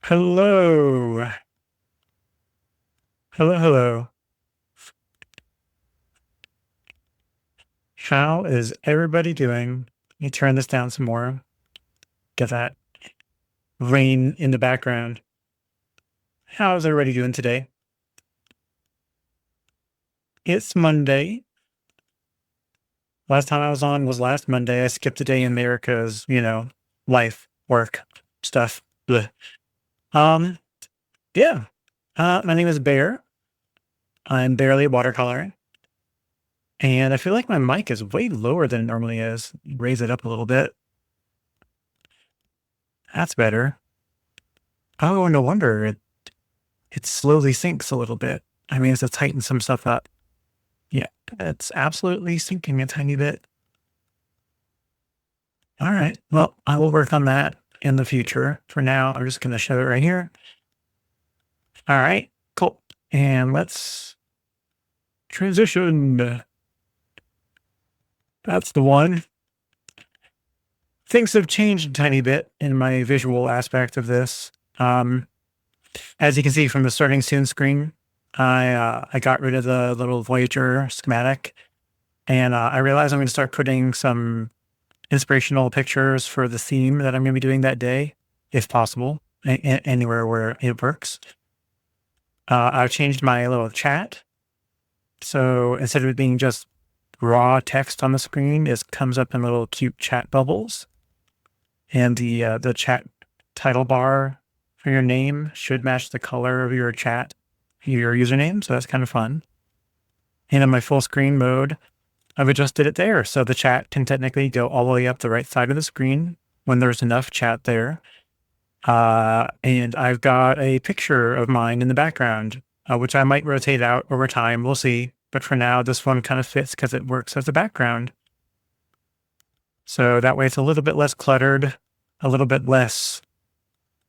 Hello. Hello, hello. How is everybody doing? Let me turn this down some more. Get that rain in the background. How is everybody doing today? It's Monday. Last time I was on was last Monday. I skipped a day in there because, life, work, stuff. Bleh. Um, yeah. My name is Bear. I'm barely a watercolor. And I feel like my mic is way lower than it normally is. Raise it up a little bit. That's better. Oh, no wonder it slowly sinks a little bit. I mean, it's to tighten some stuff up. Yeah, it's absolutely sinking a tiny bit. All right. Well, I will work on that in the future. For now, I'm just going to shove it right here. All right, cool. And let's transition. That's the one. Things have changed a tiny bit in my visual aspect of this. As you can see from the starting soon screen, I got rid of the little Voyager schematic, and I realized I'm going to start putting some inspirational pictures for the theme that I'm going to be doing that day, if possible, anywhere where it works. I've changed my little chat. So instead of it being just raw text on the screen, it comes up in little cute chat bubbles. And the chat title bar for your name should match the color of your chat, your username. So that's kind of fun. And in my full screen mode, I've adjusted it there. So the chat can technically go all the way up the right side of the screen when there's enough chat there. And I've got a picture of mine in the background, which I might rotate out over time. We'll see. But for now, this one kind of fits because it works as a background. So that way it's a little bit less cluttered, a little bit less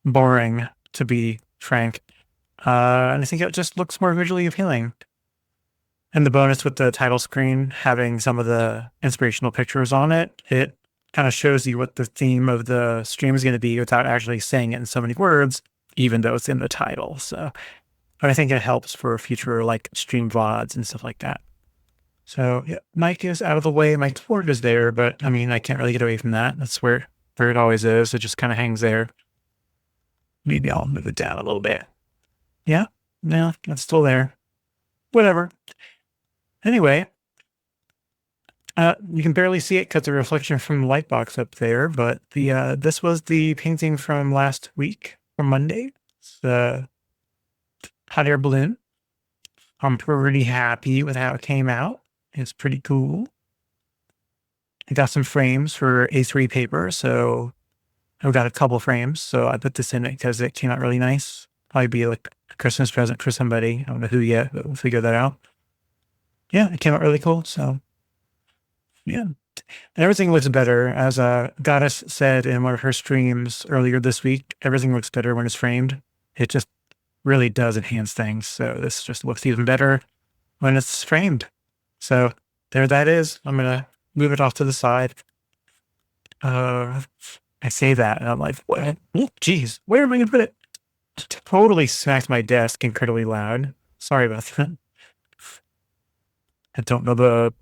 boring, to be frank. And I think it just looks more visually appealing. And the bonus with the title screen having some of the inspirational pictures on it, it kind of shows you what the theme of the stream is going to be without actually saying it in so many words, even though it's in the title. So I think it helps for future like stream VODs and stuff like that. So yeah, mic is out of the way. My keyboard is there, but I mean, I can't really get away from that. That's where it always is. It just kind of hangs there. Maybe I'll move it down a little bit. Yeah, no, it's still there. Whatever. Anyway, you can barely see it because the reflection from the light box up there, but the this was the painting from last week, from Monday. It's the hot air balloon. I'm pretty happy with how it came out. It's pretty cool. I got some frames for A3 paper, so I've got a couple frames. So I put this in it because it came out really nice. Probably be like a Christmas present for somebody. I don't know who yet, but we'll figure that out. Yeah, it came out really cool. So yeah. And everything looks better. As Goddess said in one of her streams earlier this week, everything looks better when it's framed. It just really does enhance things. So this just looks even better when it's framed. So there that is. I'm going to move it off to the side. I say that and I'm like, what? Geez, where am I going to put it? Totally smacked my desk incredibly loud. Sorry about that. I don't know the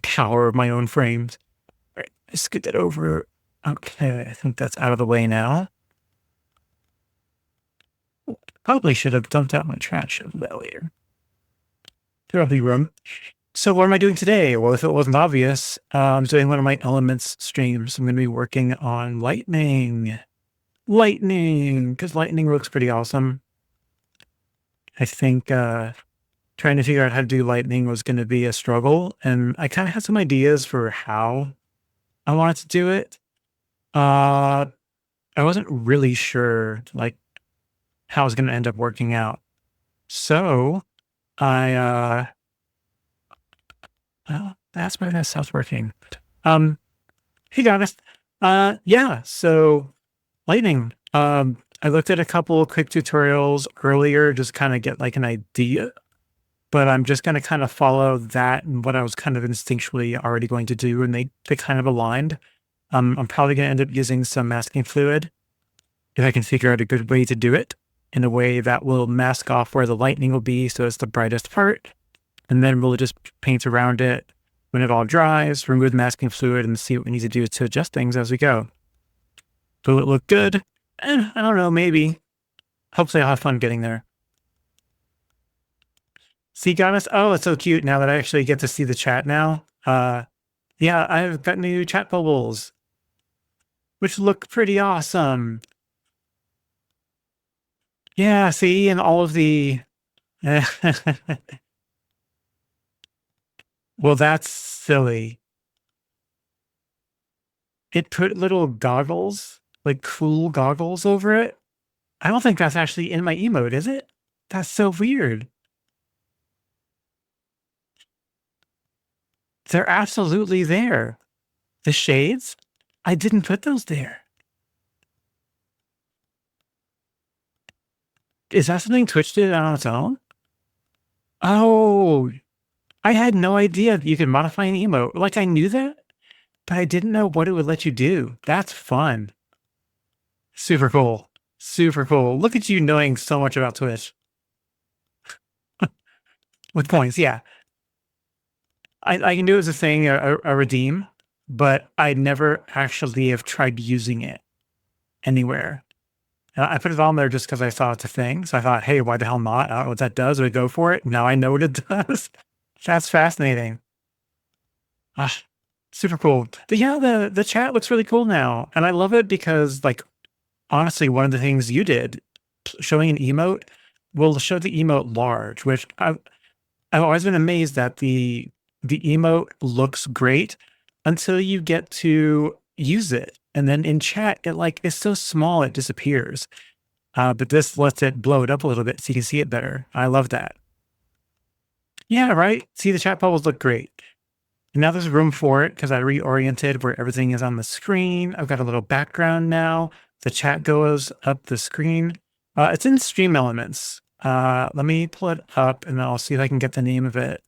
power of my own frames. All right, let's get that over. Okay, I think that's out of the way now. Probably should have dumped out my trash earlier. There'll be room. So what am I doing today? Well, if it wasn't obvious, I'm doing one of my Elements streams. I'm going to be working on Lightning. Lightning, because Lightning looks pretty awesome. I think trying to figure out how to do Lightning was going to be a struggle, and I kind of had some ideas for how I wanted to do it. I wasn't really sure like how it was going to end up working out. So I well, that's why that stopped working. Hey guys. Yeah, so Lightning. I looked at a couple of quick tutorials earlier, just kind of get like an idea, but I'm just going to kind of follow that and what I was kind of instinctually already going to do, and they kind of aligned. I'm probably going to end up using some masking fluid if I can figure out a good way to do it. in a way that will mask off where the lightning will be so it's the brightest part. And then we'll just paint around it when it all dries, remove the masking fluid, and see what we need to do to adjust things as we go. Will it look good? I don't know, maybe. Hopefully I'll have fun getting there. See, Goddess? Oh, it's so cute now that I actually get to see the chat now. Yeah, I've got new chat bubbles, which look pretty awesome. Yeah, see, and all of the... Well, that's silly. It put little goggles, like cool goggles over it. I don't think that's actually in my emote, is it? That's so weird. They're absolutely there. The shades? I didn't put those there. Is that something Twitch did on its own? Oh, I had no idea that you could modify an emote. Like, I knew that, but I didn't know what it would let you do. That's fun. Super cool. Super cool. Look at you knowing so much about Twitch. With points, yeah. I knew it was a thing, a redeem, but I never actually have tried using it anywhere. I put it on there just because I saw it's a thing. So I thought, hey, why the hell not? I don't know what that does. We go for it. Now I know what it does. That's fascinating. Ah, super cool. But yeah, the chat looks really cool now. And I love it because, like, honestly, one of the things you did, showing an emote, will show the emote large, which I've always been amazed that the emote looks great until you get to use it. And then in chat, it like is so small it disappears. But this lets it blow it up a little bit so you can see it better. I love that. Yeah, right? See, the chat bubbles look great. And now there's room for it because I reoriented where everything is on the screen. I've got a little background now. The chat goes up the screen. It's in Stream Elements. Let me pull it up and I'll see if I can get the name of it.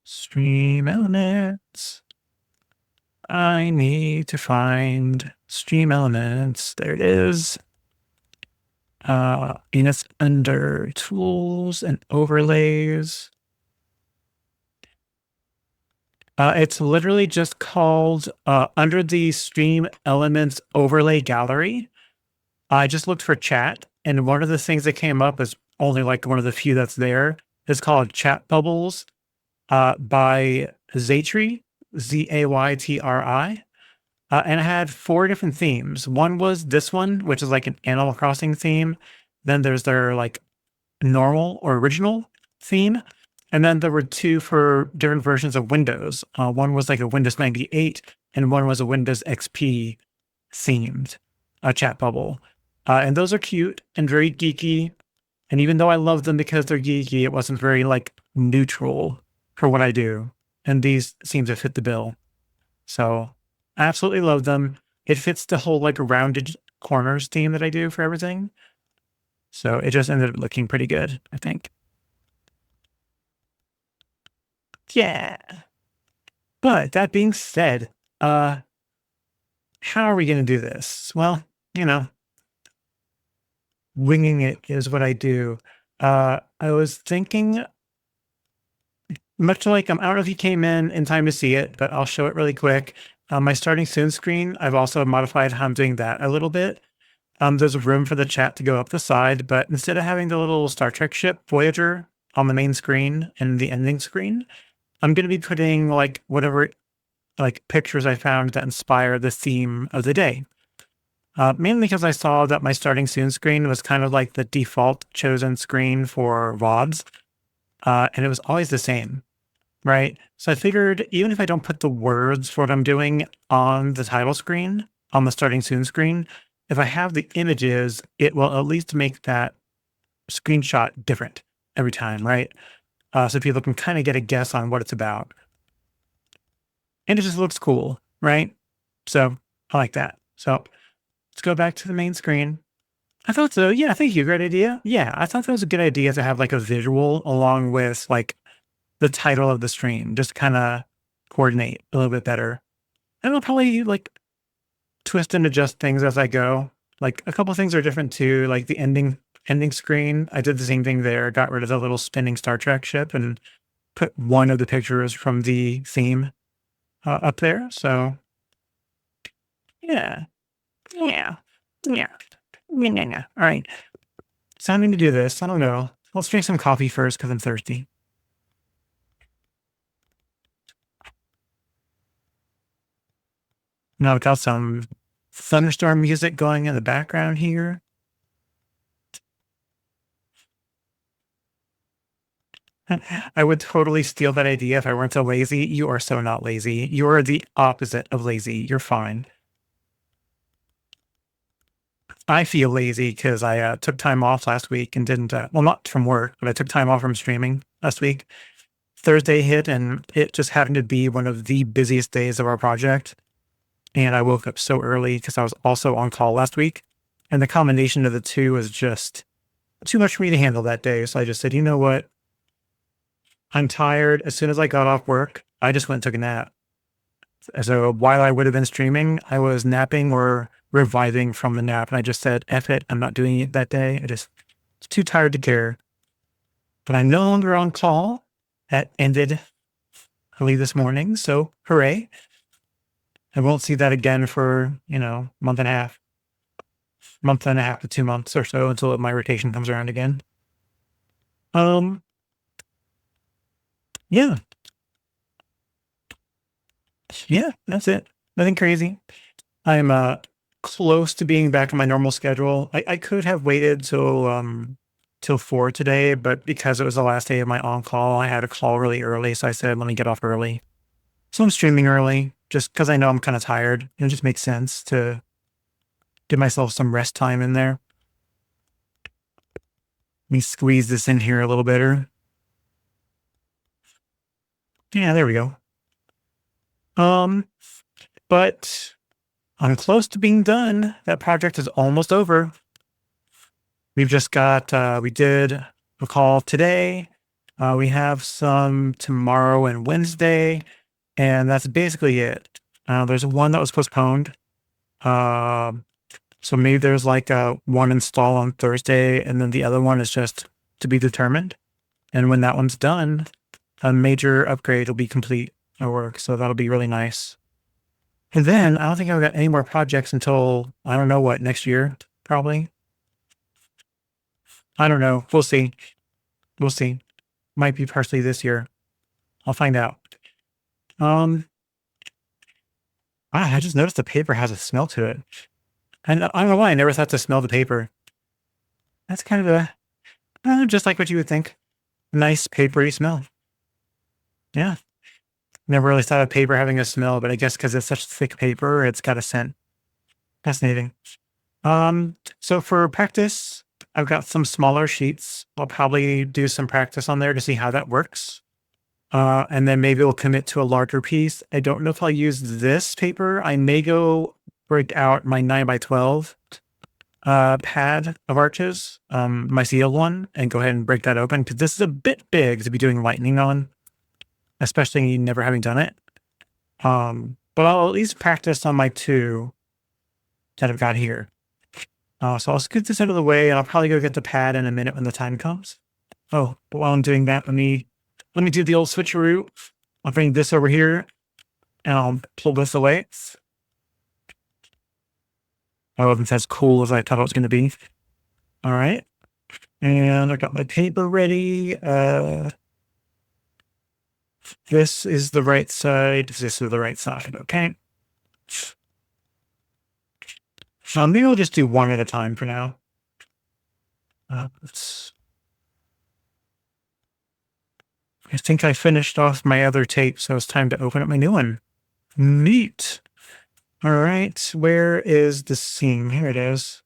Stream Elements. I need to find Stream Elements. There it is. And it's under Tools and Overlays. It's literally just called under the Stream Elements Overlay Gallery. I just looked for chat, and one of the things that came up is only like one of the few that's there. It's called Chat Bubbles by Zaytri, Zaytri. And it had 4 different themes. One was this one, which is like an Animal Crossing theme. Then there's their like normal or original theme. And then there were 2 for different versions of Windows. One was like a Windows 98, and one was a Windows XP themed chat bubble. And those are cute and very geeky. And even though I love them because they're geeky, it wasn't very like neutral for what I do. And these seem to fit the bill. So I absolutely love them. It fits the whole like rounded corners theme that I do for everything. So it just ended up looking pretty good, I think. Yeah. But that being said, how are we going to do this? Well, you know, winging it is what I do. I was thinking, much like, I don't know if you came in time to see it, but I'll show it really quick. My starting soon screen, I've also modified how I'm doing that a little bit. There's room for the chat to go up the side, but instead of having the little Star Trek ship Voyager on the main screen and the ending screen, I'm going to be putting like whatever like pictures I found that inspire the theme of the day. Mainly because I saw that my starting soon screen was kind of like the default chosen screen for VODs. And it was always the same, right? So I figured even if I don't put the words for what I'm doing on the title screen, on the starting soon screen, if I have the images, it will at least make that screenshot different every time, right? So people can kind of get a guess on what it's about. And it just looks cool, right? So I like that. So let's go back to the main screen. I thought so. Yeah, thank you. Great idea. Yeah, I thought that was a good idea to have like a visual along with like the title of the stream, just kind of coordinate a little bit better. And I'll probably like twist and adjust things as I go. Like a couple things are different too. Like the ending screen, I did the same thing there. Got rid of the little spinning Star Trek ship and put one of the pictures from the theme up there. So yeah, yeah, yeah, yeah, yeah, yeah. All right, time to do this. I don't know. Let's drink some coffee first because I'm thirsty. Now I've got some thunderstorm music going in the background here. I would totally steal that idea if I weren't so lazy. You are so not lazy. You are the opposite of lazy. You're fine. I feel lazy because I took time off last week and didn't, well, not from work, but I took time off from streaming last week. Thursday hit and it just happened to be one of the busiest days of our project. And I woke up so early because I was also on call last week. And the combination of the two was just too much for me to handle that day. So I just said, you know what? I'm tired. As soon as I got off work, I just went and took a nap. So while I would have been streaming, I was napping or reviving from the nap. And I just said, F it, I'm not doing it that day. I just was too tired to care. But I'm no longer on call. That ended early this morning. So hooray. I won't see that again for, month and a half to 2 months or so until my rotation comes around again. Yeah. Yeah, that's it. Nothing crazy. I'm close to being back to my normal schedule. I could have waited till 4 today, but because it was the last day of my on call, I had a call really early. So I said, let me get off early. So I'm streaming early just because I know I'm kind of tired. It just makes sense to give myself some rest time in there. Let me squeeze this in here a little better. Yeah, there we go. But I'm close to being done. That project is almost over. We've just got, we did a call today. We have some tomorrow and Wednesday, and that's basically it. There's one that was postponed. So maybe there's like one install on Thursday, and then the other one is just to be determined. And when that one's done, a major upgrade will be complete at work. So that'll be really nice. And then I don't think I've got any more projects until I don't know what, next year, probably. I don't know. We'll see. We'll see. Might be partially this year. I'll find out. I just noticed the paper has a smell to it. And I don't know why I never thought to smell the paper. That's kind of just like what you would think. Nice papery smell. Yeah. Never really thought of paper having a smell, but I guess because it's such thick paper, it's got a scent. Fascinating. So for practice, I've got some smaller sheets. I'll probably do some practice on there to see how that works. And then maybe we'll commit to a larger piece. I don't know if I'll use this paper. I may go break out my 9x12 pad of arches, my sealed one, and go ahead and break that open because this is a bit big to be doing lightning on, especially never having done it. But I'll at least practice on my 2 that I've got here. So I'll scoot this out of the way and I'll probably go get the pad in a minute when the time comes. Oh, but while I'm doing that, let me do the old switcheroo. I'll bring this over here and I'll pull this away. I wasn't as cool as I thought it was going to be. All right. And I got my paper ready. This is the right side. This is the right side. Okay. Maybe I'll just do one at a time for now. I think I finished off my other tape, so it's time to open up my new one. Neat. All right. Where is the scene? Here it is.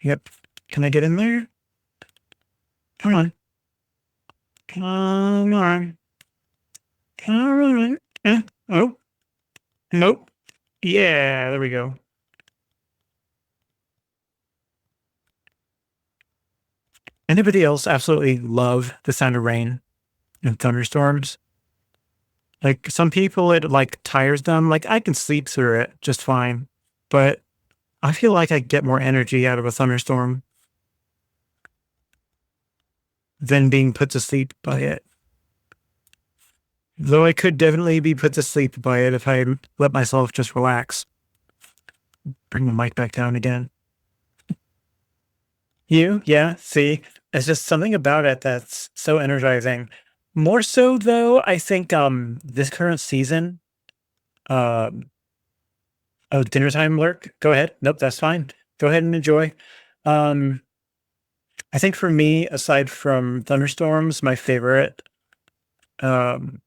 Yep. Can I get in there? Come on. Come on. Come on. Oh. Nope. Yeah, there we go. Anybody else absolutely love the sound of rain and thunderstorms? Like some people, it like tires them. Like I can sleep through it just fine, but I feel like I get more energy out of a thunderstorm than being put to sleep by it. Though I could definitely be put to sleep by it if I let myself just relax. Bring the mic back down again. You? Yeah, see? It's just something about it that's so energizing. More so though, I think this current season, um oh, dinner time lurk. Go ahead. Nope, that's fine. Go ahead and enjoy. Um I think for me, aside from thunderstorms, my favorite um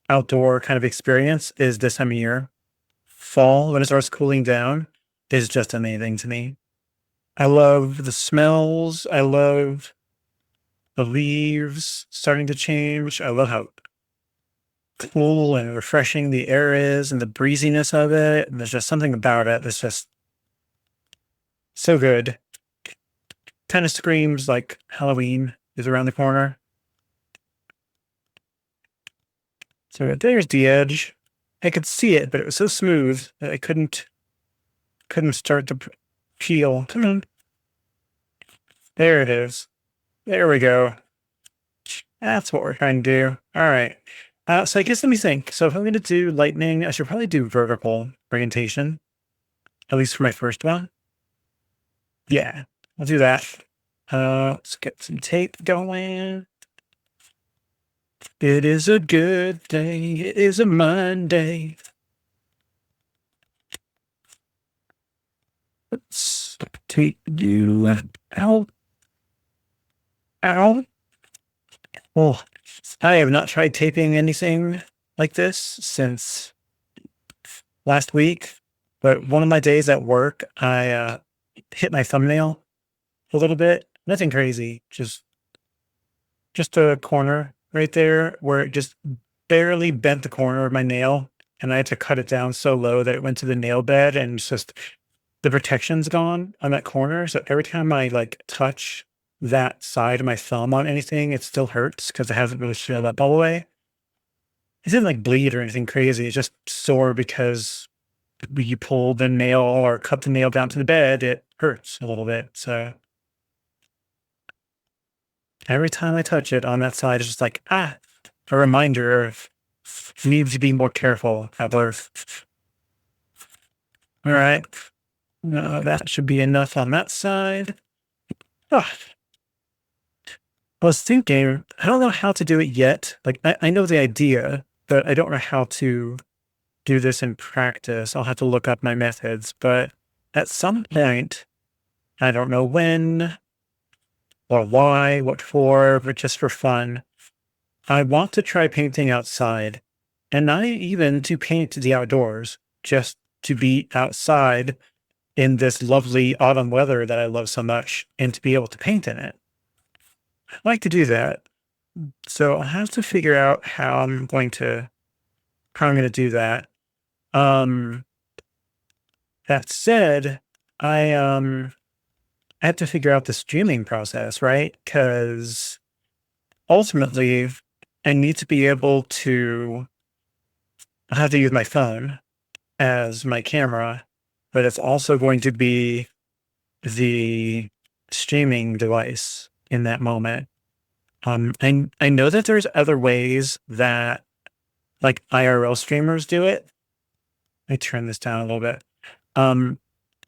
outdoor kind of experience is this time of year. Fall, when it starts cooling down, is just amazing to me. I love the smells. I love the leaves starting to change. I love how cool and refreshing the air is and the breeziness of it. And there's just something about it that's just so good. Kind of screams like Halloween is around the corner. So there's the edge. I could see it, but it was so smooth that I couldn't start to peel. Come on. There it is. There we go. That's what we're trying to do. All right. So I guess let me think. So if I'm going to do lightning, I should probably do vertical orientation, at least for my first one. Yeah, I'll do that. Let's get some tape going. It is a good day. It is a Monday. Let's tape you out. Ow. Oh, I have not tried taping anything like this since last week, but one of my days at work, I hit my thumbnail a little bit. Nothing crazy, just a corner right there where it just barely bent the corner of my nail, and I had to cut it down so low that it went to the nail bed, and it's just the protection's gone on that corner. So every time I like touch that side of my thumb on anything, it still hurts because it hasn't really shredded that all away. It didn't like bleed or anything crazy. It's just sore because when you pull the nail or cut the nail down to the bed, it hurts a little bit. So every time I touch it on that side, it's just like, a reminder of need to be more careful at birth. All right. That should be enough on that side. Ah, I was thinking, I don't know how to do it yet. Like, I know the idea, but I don't know how to do this in practice. I'll have to look up my methods. But at some point, I don't know when or why, what for, but just for fun, I want to try painting outside, and not even to paint the outdoors, just to be outside in this lovely autumn weather that I love so much and to be able to paint in it. I like to do that. So I have to figure out how I'm going to do that. Um, that said, I have to figure out the streaming process, right? Because ultimately, I need to be able to. I have to use my phone as my camera, but it's also going to be the streaming device in that moment. I know that there's other ways that like IRL streamers do it. Let me turn this down a little bit. Um,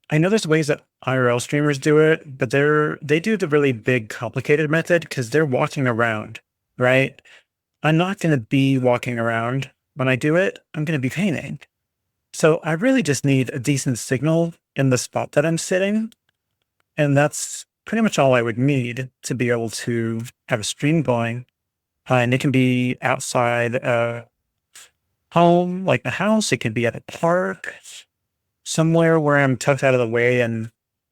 I know there's ways that IRL streamers do it, but they do the really big, complicated method because they're walking around, right? I'm not going to be walking around when I do it. I'm going to be painting. So I really just need a decent signal in the spot that I'm sitting. And that's pretty much all I would need to be able to have a stream going. And it can be outside home, like the house. It can be at a park, somewhere where I'm tucked out of the way and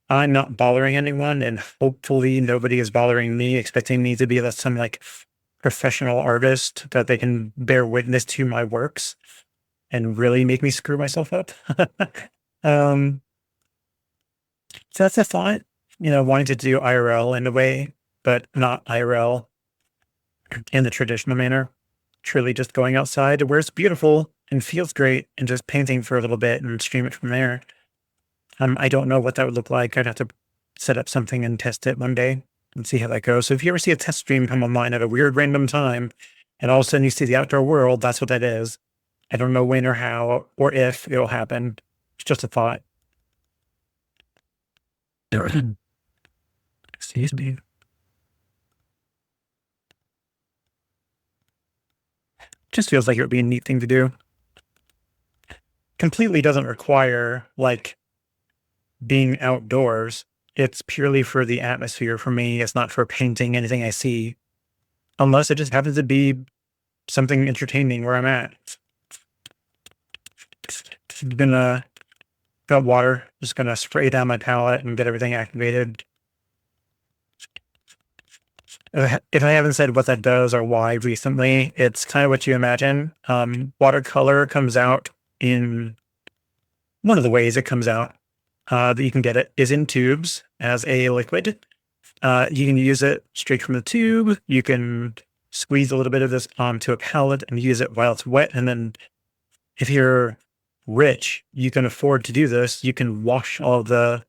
I'm not bothering anyone. And hopefully nobody is bothering me, expecting me to be some like professional artist that they can bear witness to my works and really make me screw myself up. um, so that's a thought, wanting to do IRL in a way, but not IRL in the traditional manner. Truly just going outside where it's beautiful and feels great and just painting for a little bit and stream it from there. I don't know what that would look like. I'd have to set up something and test it one day and see how that goes. So if you ever see a test stream come online at a weird random time, and all of a sudden you see the outdoor world, that's what that is. I don't know when or how or if it'll happen. It's just a thought. Excuse me. Just feels like it would be a neat thing to do. Completely doesn't require like being outdoors. It's purely for the atmosphere for me. It's not for painting anything I see, unless it just happens to be something entertaining where I'm at. Gonna got water, just gonna spray down my palette and get everything activated. If I haven't said what that does or why recently, it's kind of what you imagine. Watercolor comes out in one of the ways it comes out that you can get it is in tubes as a liquid. You can use it straight from the tube. You can squeeze a little bit of this onto a palette and use it while it's wet. And then if you're rich, you can afford to do this. You can wash all the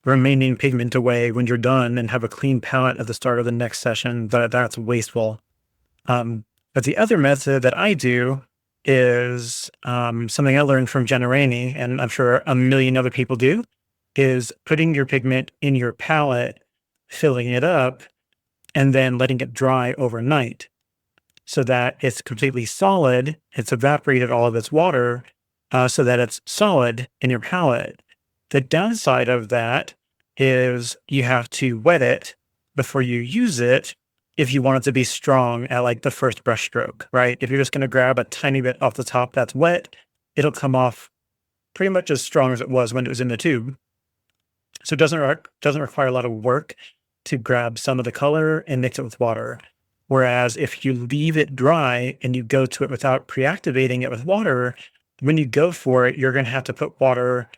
remaining pigment away when you're done and have a clean palette at the start of the next session. That's wasteful. But the other method that I do is something I learned from Jenna Rainey, and I'm sure a million other people do, is putting your pigment in your palette, filling it up, and then letting it dry overnight so that it's completely solid. It's evaporated all of its water so that it's solid in your palette. The downside of that is you have to wet it before you use it if you want it to be strong at like the first brush stroke, right? If you're just going to grab a tiny bit off the top that's wet, it'll come off pretty much as strong as it was when it was in the tube. So it doesn't require a lot of work to grab some of the color and mix it with water. Whereas if you leave it dry and you go to it without pre-activating it with water, when you go for it, you're going to have to put water,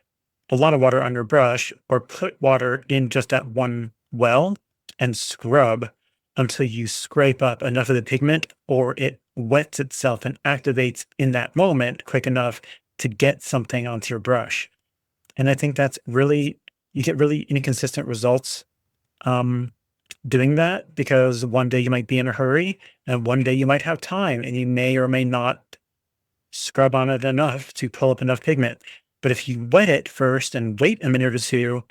a lot of water on your brush, or put water in just at one well and scrub until you scrape up enough of the pigment or it wets itself and activates in that moment quick enough to get something onto your brush. And I think that's really, you get really inconsistent results doing that because one day you might be in a hurry and one day you might have time and you may or may not scrub on it enough to pull up enough pigment. But if you wet it first and wait a minute or two,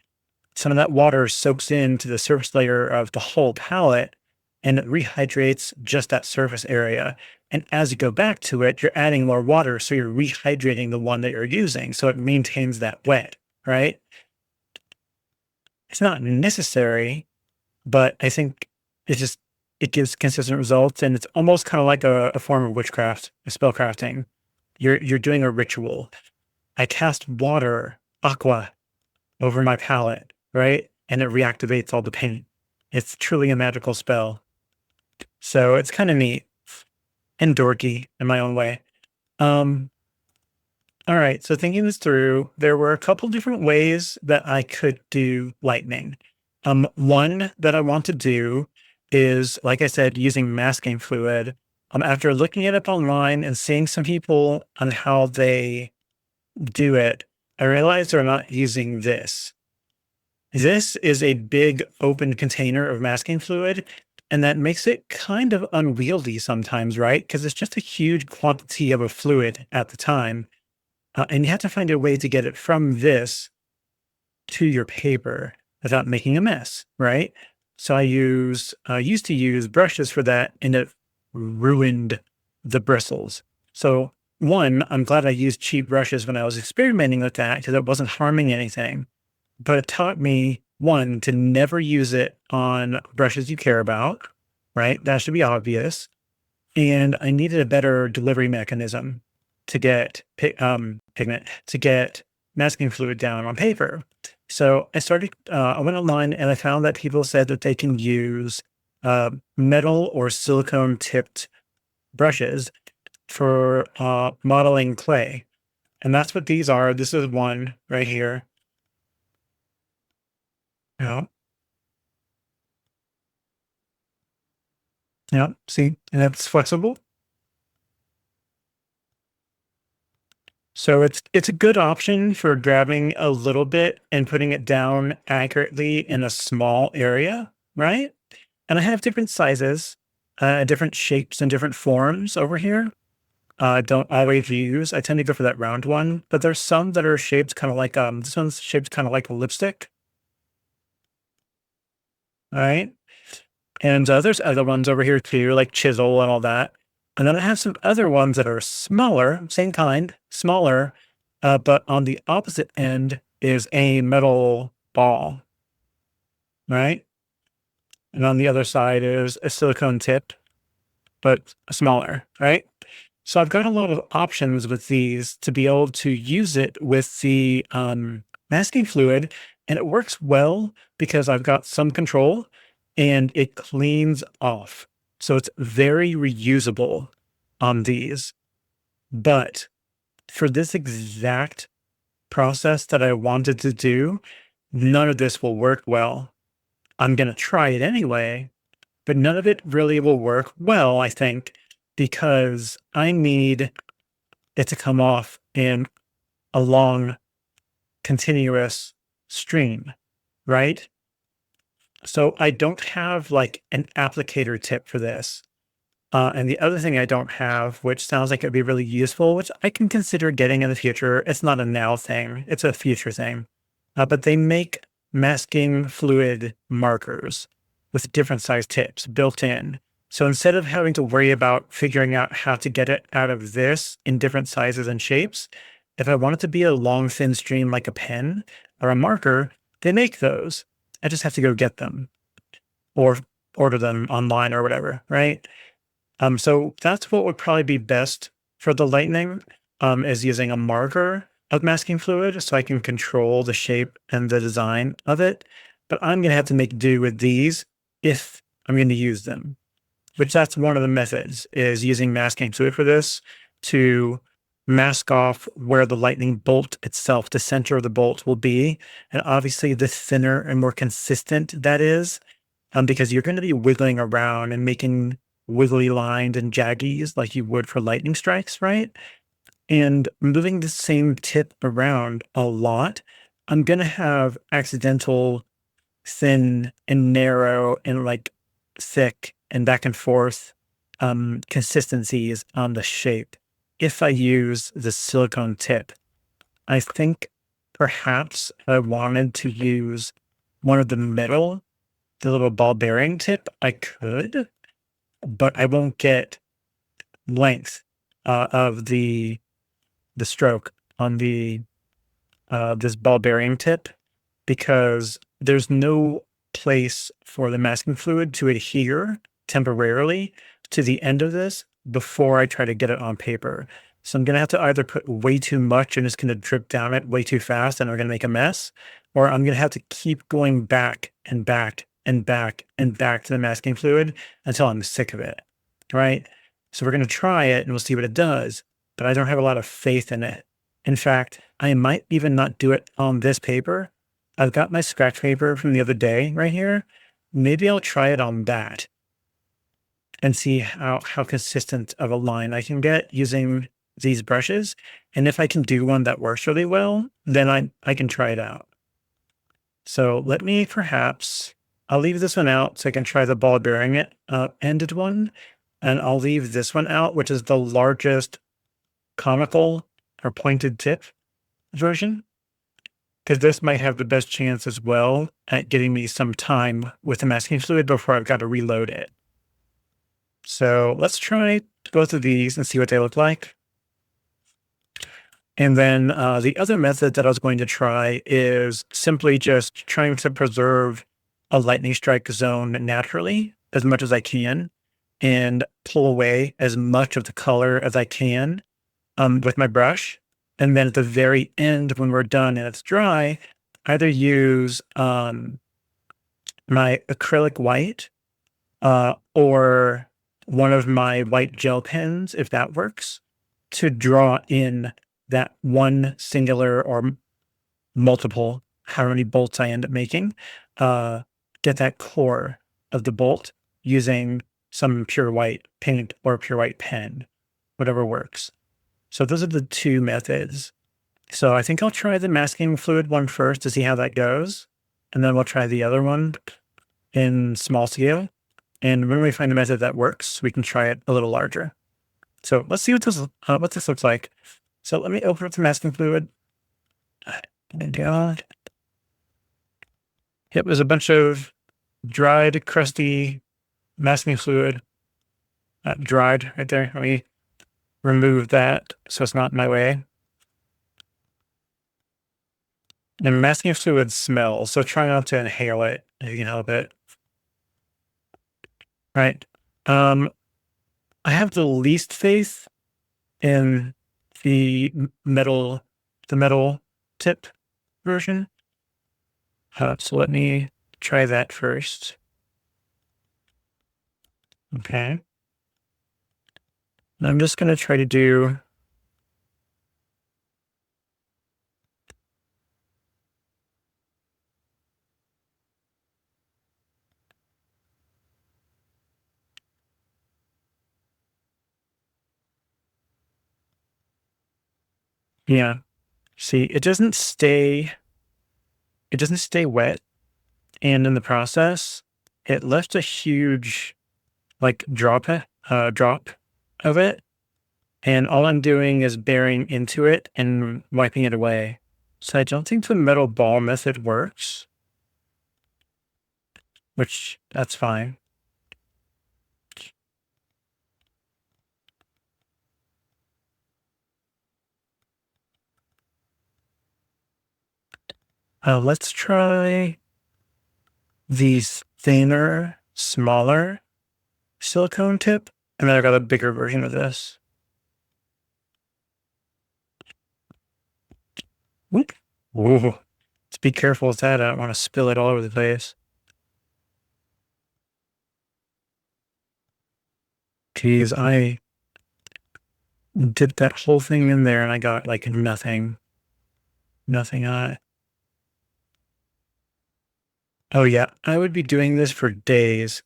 some of that water soaks into the surface layer of the whole palette and it rehydrates just that surface area. And as you go back to it, you're adding more water. So you're rehydrating the one that you're using. So it maintains that wet, right? It's not necessary, but I think it gives consistent results. And it's almost kind of like a form of witchcraft, a spell crafting. You're doing a ritual. I cast water, aqua, over my palette, right? And it reactivates all the paint. It's truly a magical spell. So it's kind of neat and dorky in my own way. All right. So thinking this through, there were a couple different ways that I could do lightning. One that I want to do is, like I said, using masking fluid. After looking it up online and seeing some people on how they do it, I realized they're not using this. This is a big open container of masking fluid, and that makes it kind of unwieldy sometimes, right? Because it's just a huge quantity of a fluid at the time. And you have to find a way to get it from this to your paper without making a mess, right? So I used to use brushes for that, and it ruined the bristles. So one, I'm glad I used cheap brushes when I was experimenting with that because it wasn't harming anything. But it taught me, one, to never use it on brushes you care about, right? That should be obvious. And I needed a better delivery mechanism to get pigment, to get masking fluid down on paper. So I went online and I found that people said that they can use metal or silicone tipped brushes for modeling clay. And that's what these are. This is one right here. Yeah. Yeah. See, and it's flexible. So it's a good option for grabbing a little bit and putting it down accurately in a small area, right? And I have different sizes, different shapes and different forms over here. I don't always use. I tend to go for that round one, but there's some that are shaped kind of like this one's shaped kind of like a lipstick. All right. And there's other ones over here too, like chisel and all that. And then I have some other ones that are smaller, same kind, smaller, but on the opposite end is a metal ball, right? And on the other side is a silicone tip, but smaller, right? So I've got a lot of options with these to be able to use it with the masking fluid, and it works well because I've got some control and it cleans off. So it's very reusable on these. But for this exact process that I wanted to do, none of this will work well. I'm going to try it anyway, but none of it really will work well, I think, because I need it to come off in a long, continuous stream, right? So I don't have like an applicator tip for this. And the other thing I don't have, which sounds like it'd be really useful, which I can consider getting in the future. It's not a now thing, it's a future thing. But they make masking fluid markers with different size tips built in. So instead of having to worry about figuring out how to get it out of this in different sizes and shapes, if I want it to be a long, thin stream like a pen or a marker, they make those. I just have to go get them or order them online or whatever, right? So that's what would probably be best for the lightning, is using a marker of masking fluid so I can control the shape and the design of it. But I'm going to have to make do with these if I'm going to use them, which that's one of the methods is using masking fluid for this to mask off where the lightning bolt itself, the center of the bolt will be. And obviously the thinner and more consistent that is, because you're going to be wiggling around and making wiggly lines and jaggies like you would for lightning strikes, right? And moving the same tip around a lot, I'm going to have accidental thin and narrow and like thick and back and forth consistencies on the shape if I use the silicone tip. I think perhaps I wanted to use one of the metal, the little ball bearing tip. I could, but I won't get length of the stroke on the this ball bearing tip because there's no place for the masking fluid to adhere temporarily to the end of this before I try to get it on paper. So I'm going to have to either put way too much and it's going to drip down it way too fast and we're going to make a mess, or I'm going to have to keep going back and back and back and back to the masking fluid until I'm sick of it. Right. So we're going to try it and we'll see what it does, but I don't have a lot of faith in it. In fact, I might even not do it on this paper. I've got my scratch paper from the other day right here. Maybe I'll try it on that and see how consistent of a line I can get using these brushes. And if I can do one that works really well, then I can try it out. So let me perhaps, I'll leave this one out so I can try the ball bearing it ended one. And I'll leave this one out, which is the largest conical or pointed tip version, because this might have the best chance as well at getting me some time with the masking fluid before I've got to reload it. So let's try both of these and see what they look like. And then the other method that I was going to try is simply just trying to preserve a lightning strike zone naturally as much as I can and pull away as much of the color as I can with my brush. And then at the very end, when we're done and it's dry, either use my acrylic white or one of my white gel pens, if that works, to draw in that one singular or multiple, how many bolts I end up making, get that core of the bolt using some pure white paint or pure white pen, whatever works. So those are the two methods. So I think I'll try the masking fluid one first to see how that goes. And then we'll try the other one in small scale. And when we find a method that works, we can try it a little larger. So let's see what this looks like. So let me open up the masking fluid. And God. Yep, there's a bunch of dried, crusty masking fluid. Dried right there. Let me remove that so it's not in my way. And masking fluid smells, so try not to inhale it if you can help it. Right. I have the least faith in the metal tip version. So let me try that first. Okay. And I'm just going to try to do yeah. See, it doesn't stay wet. And in the process, it left a huge like drop of it. And all I'm doing is bearing into it and wiping it away. So I don't think the metal ball method works, which that's fine. Let's try these thinner, smaller silicone tip. And then I got a bigger version of this. Whoop. Ooh. Let's be careful with that. I don't want to spill it all over the place. Geez, I dipped that whole thing in there and I got like nothing. Nothing on it. Oh yeah, I would be doing this for days,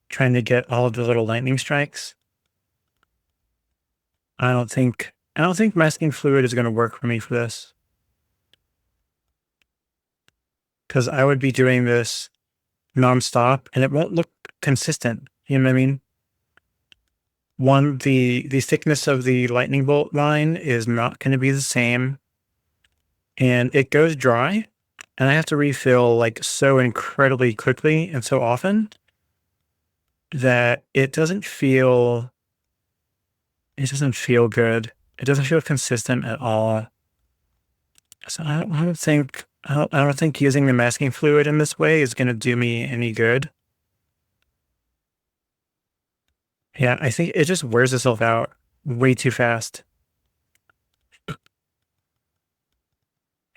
trying to get all of the little lightning strikes. I don't think masking fluid is going to work for me for this. Because I would be doing this nonstop and it won't look consistent. You know what I mean? One, the thickness of the lightning bolt line is not going to be the same. And it goes dry. And I have to refill like so incredibly quickly and so often that it doesn't feel good. It doesn't feel consistent at all. So I don't think using the masking fluid in this way is going to do me any good. Yeah, I think it just wears itself out way too fast.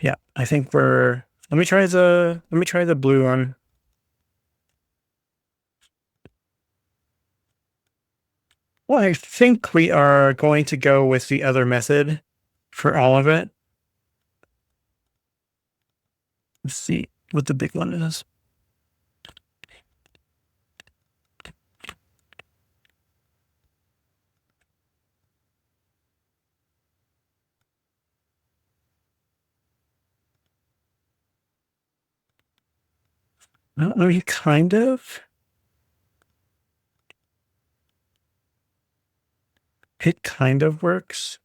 Yeah, I think let me try the blue one. Well, I think we are going to go with the other method for all of it. Let's see what the big one is. I don't know, kind of. It kind of works.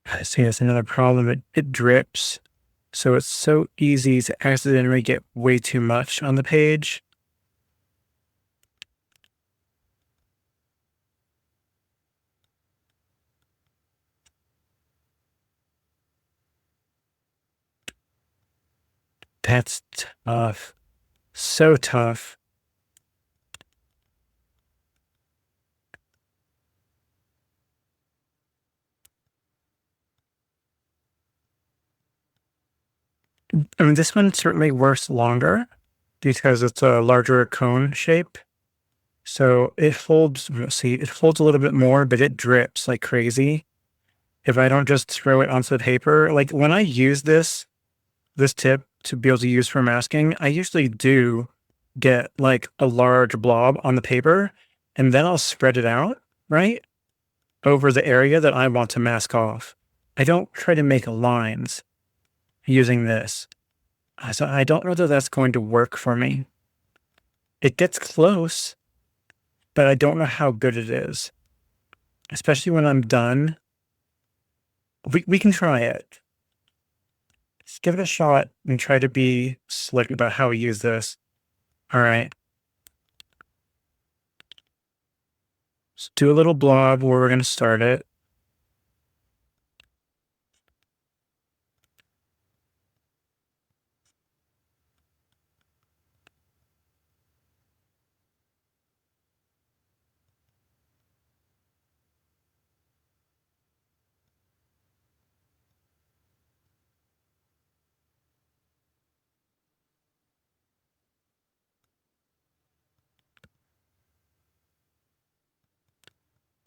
I see that's another problem. It drips. So it's so easy to accidentally get way too much on the page. That's tough. So tough. I mean, this one certainly works longer because it's a larger cone shape. So it folds, it folds a little bit more, but it drips like crazy. If I don't just throw it onto the paper, like when I use this tip to be able to use for masking, I usually do get like a large blob on the paper and then I'll spread it out, right, over the area that I want to mask off. I don't try to make lines using this. So I don't know that that's going to work for me. It gets close, but I don't know how good it is, especially when I'm done. We can try it. Just give it a shot and try to be slick about how we use this. All right. Let's do a little blob where we're going to start it.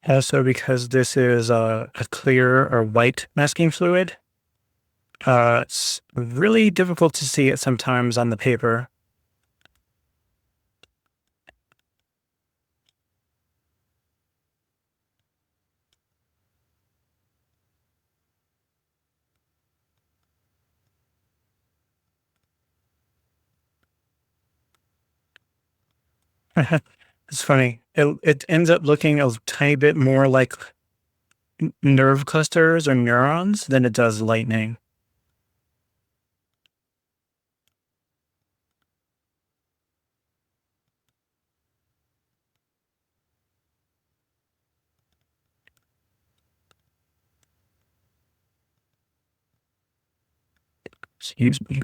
Also, because this is a clear or white masking fluid, it's really difficult to see it sometimes on the paper. It's funny. It ends up looking a tiny bit more like nerve clusters or neurons than it does lightning. Excuse me.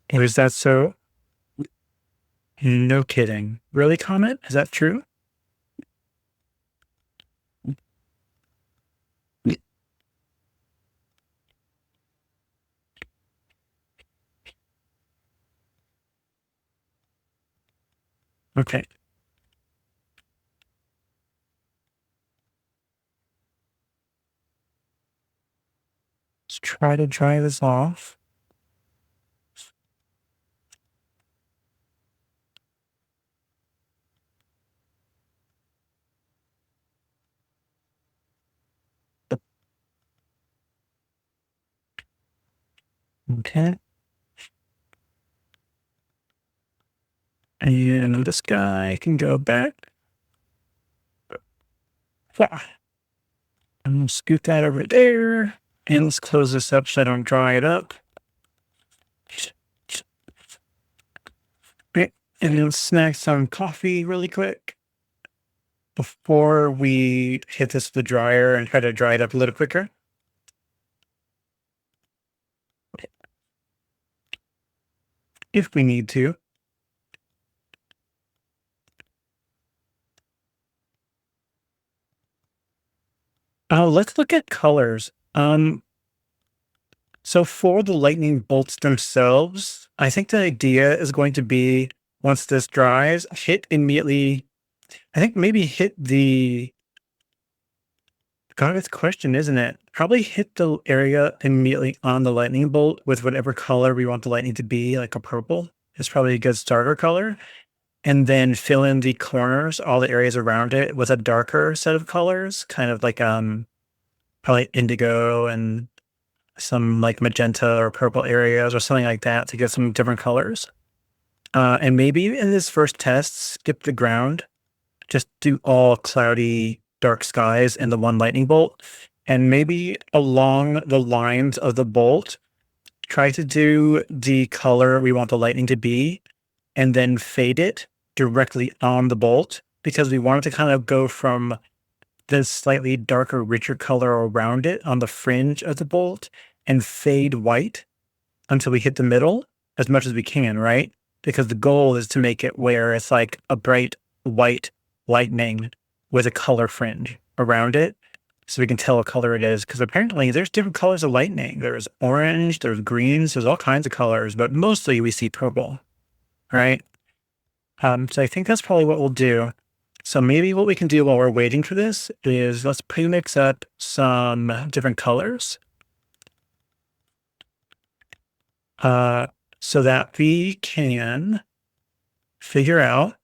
Is that so? No kidding. Really, Comet? Is that true? Okay. Let's try to dry this off. Okay. And this guy can go back. Ah, I'm gonna scoot that over there. And let's close this up so I don't dry it up. Okay, and then snag some coffee really quick before we hit this with the dryer and try to dry it up a little quicker. If we need to. Let's look at colors. So for the lightning bolts themselves, I think the idea is going to be once this dries, hit immediately. I think maybe hit the. God, it's a question, isn't it? Probably hit the area immediately on the lightning bolt with whatever color we want the lightning to be, like a purple. It's probably a good starter color. And then fill in the corners, all the areas around it with a darker set of colors, kind of like probably indigo and some like magenta or purple areas or something like that to get some different colors. And maybe in this first test, skip the ground, just do all cloudy, dark skies and the one lightning bolt. And maybe along the lines of the bolt, try to do the color we want the lightning to be and then fade it directly on the bolt because we want it to kind of go from this slightly darker, richer color around it on the fringe of the bolt and fade white until we hit the middle as much as we can, right? Because the goal is to make it where it's like a bright white lightning with a color fringe around it so we can tell what color it is. Because apparently there's different colors of lightning. There's orange, there's greens, there's all kinds of colors, but mostly we see purple, right? So I think that's probably what we'll do. So maybe what we can do while we're waiting for this is let's pre-mix up some different colors so that we can figure out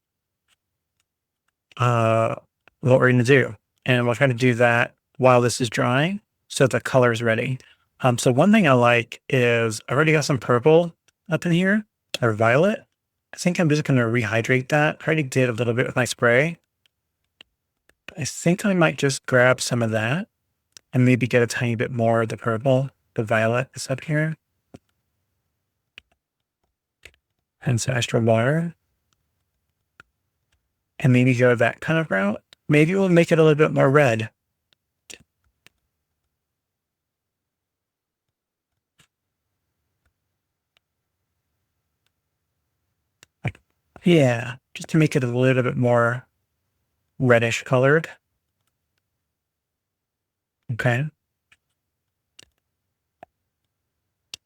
what we're going to do. And we'll try to do that while this is drying so the color is ready. So one thing I like is I already got some purple up in here, or violet. I think I'm just going to rehydrate that. I already did a little bit with my spray. I think I might just grab some of that and maybe get a tiny bit more of the purple. The violet is up here. And some extra water. And maybe go that kind of route. Maybe we'll make it a little bit more red. Yeah, just to make it a little bit more reddish colored. Okay.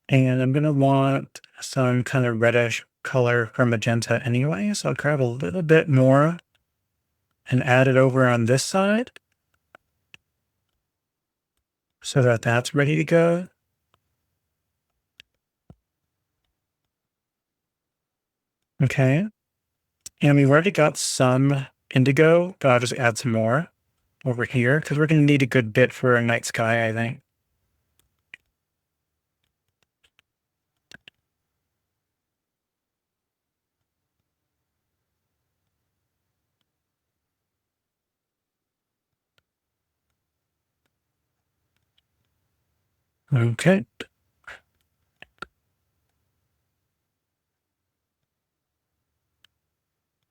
And I'm going to want some kind of reddish color for magenta anyway. So I'll grab a little bit more and add it over on this side so that that's ready to go. Okay. And we've already got some indigo, but I'll just add some more over here because we're going to need a good bit for a night sky, I think. Okay.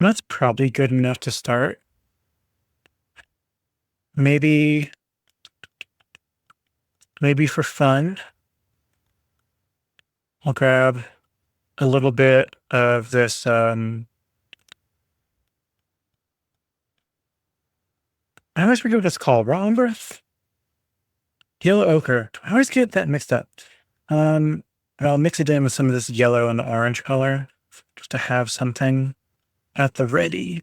That's probably good enough to start. Maybe for fun, I'll grab a little bit of this, I always forget what it's called. Raw umber? Yellow ochre. I always get that mixed up. I'll mix it in with some of this yellow and orange color just to have something at the ready.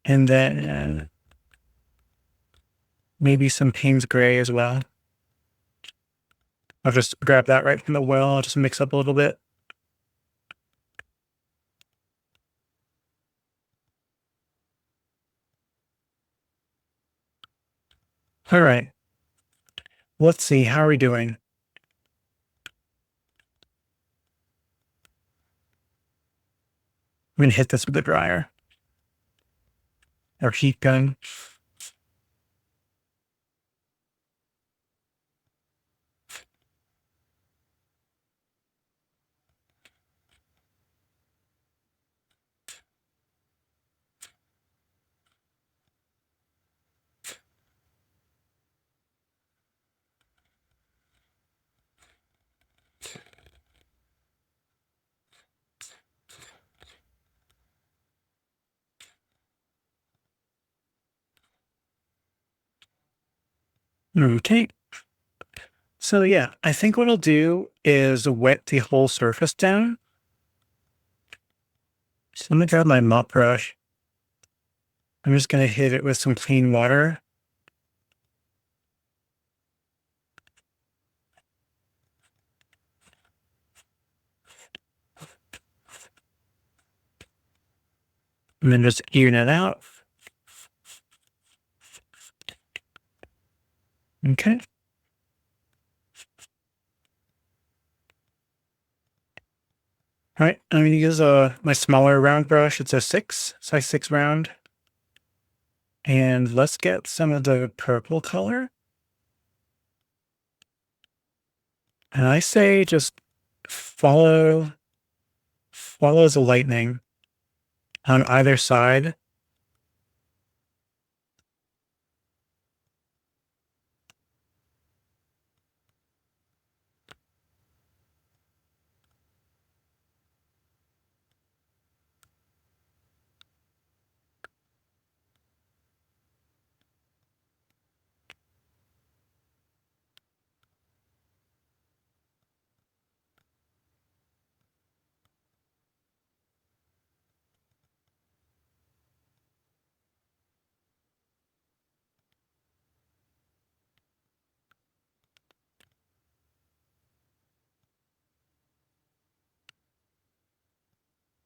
And then maybe some Payne's Gray as well. I'll just grab that right from the well. I'll just mix up a little bit. All right. Let's see. How are we doing? I'm going to hit this with the dryer or heat gun. Okay. So yeah, I think what I'll do is wet the whole surface down. So I'm going to grab my mop brush. I'm just going to hit it with some clean water. And then just even it out. Okay. All right, I'm going to use my smaller round brush. It's a size 6 round. And let's get some of the purple color. And I say just follow the lightning on either side.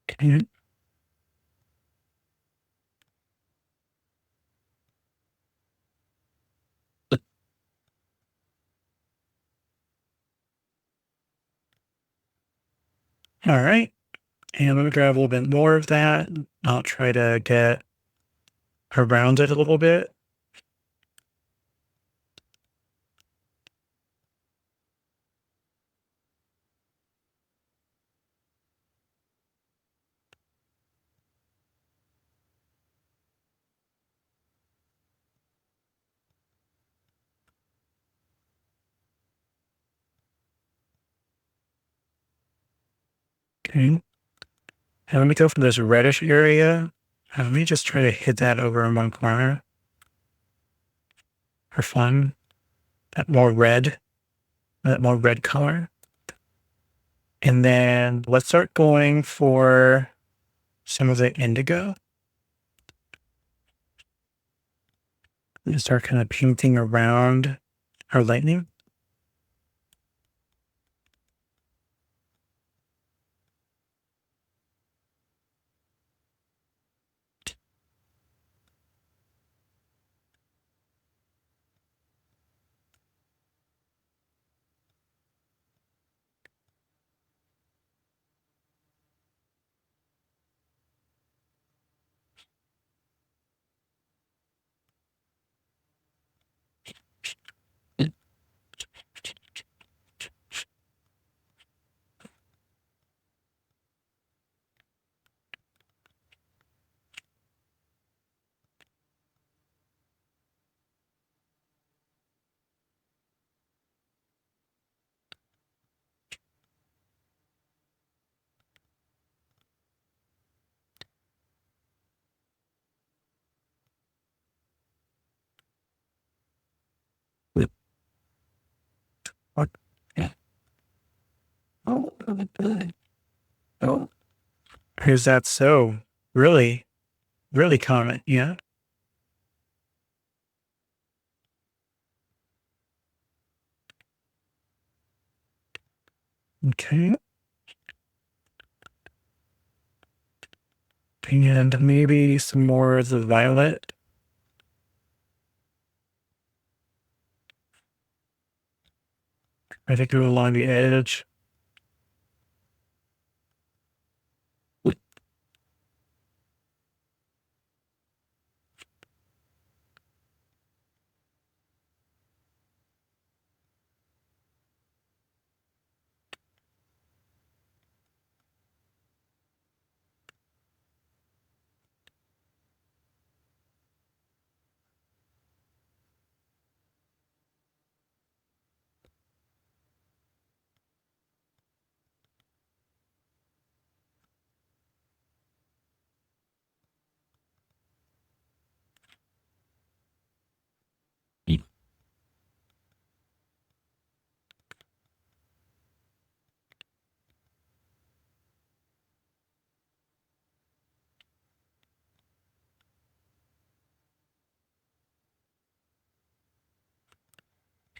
Okay. All right. And I'm going to grab a little bit more of that. I'll try to get around it a little bit. Okay. And let me go from this reddish area. And let me just try to hit that over in one corner for fun. That more red color. And then let's start going for some of the indigo. And start kind of painting around our lightning. What? Yeah. Oh, oh. Is that so? Really? Really common? Yeah. Okay. And maybe some more of the violet. I think go along the edge.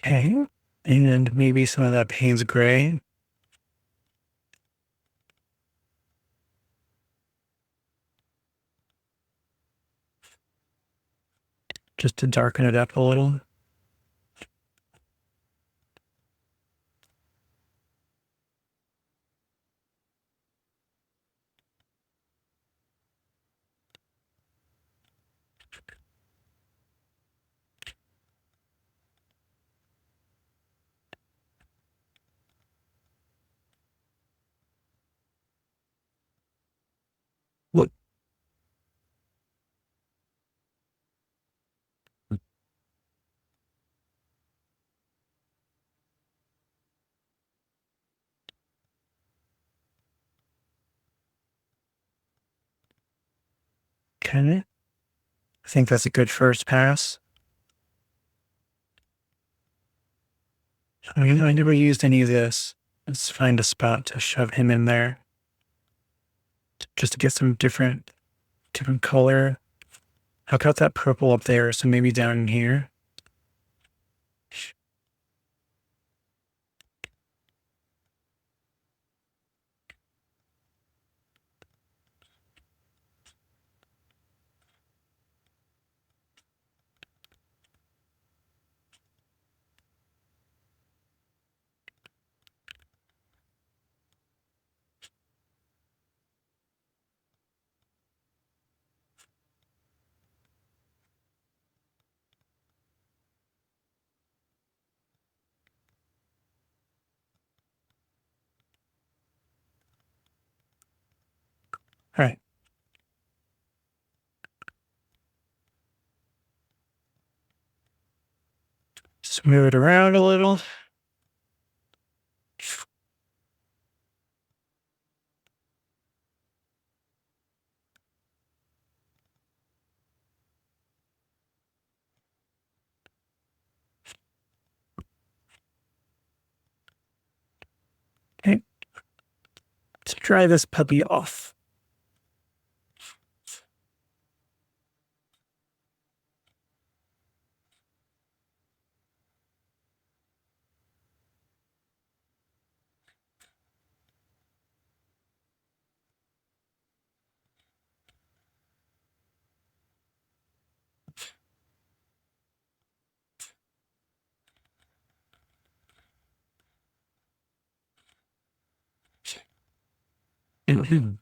Okay. And maybe some of that Payne's gray. Just to darken it up a little. What? Okay. I think that's a good first pass. I never used any of this. Let's find a spot to shove him in there. Just to get some different color. How about that purple up there? So maybe down in here. Just move it around a little. Okay. Let's dry this puppy off. Mhm.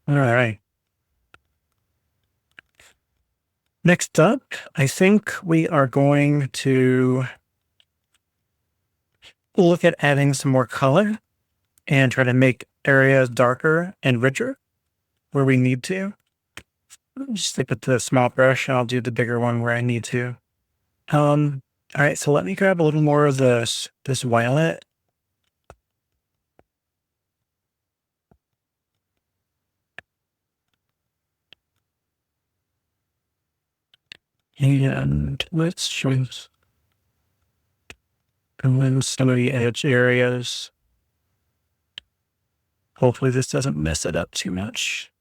All right. Next up, I think we are going to look at adding some more color and try to make areas darker and richer where we need to. Just stick with the small brush and I'll do the bigger one where I need to. All right, so let me grab a little more of this violet. And let's choose some of the edge areas. Hopefully this doesn't mess it up too much.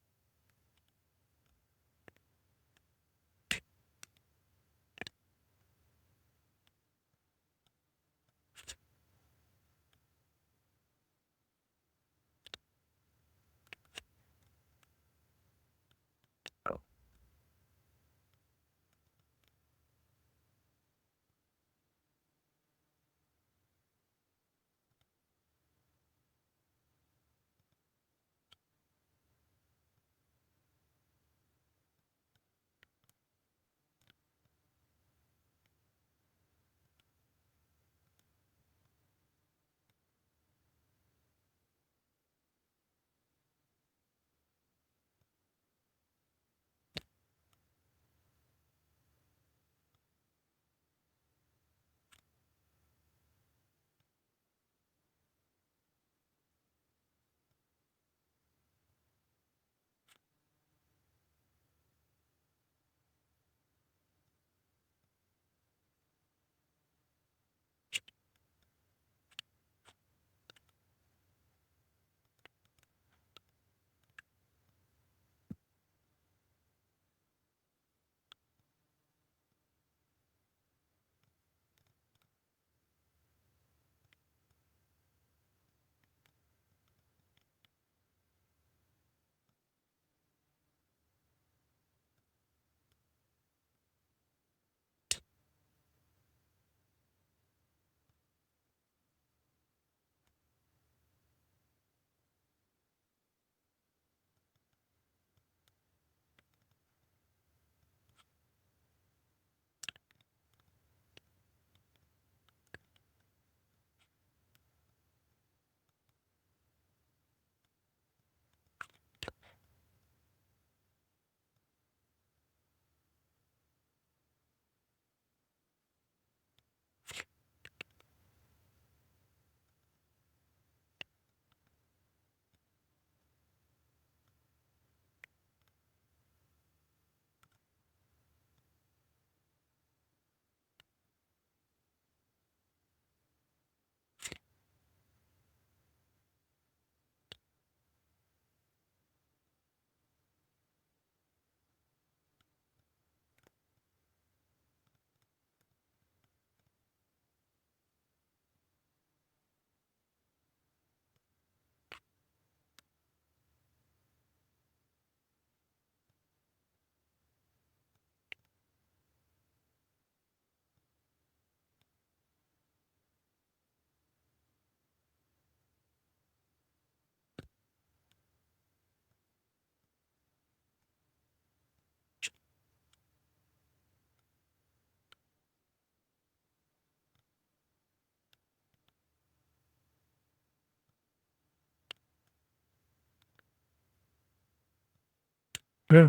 Yeah.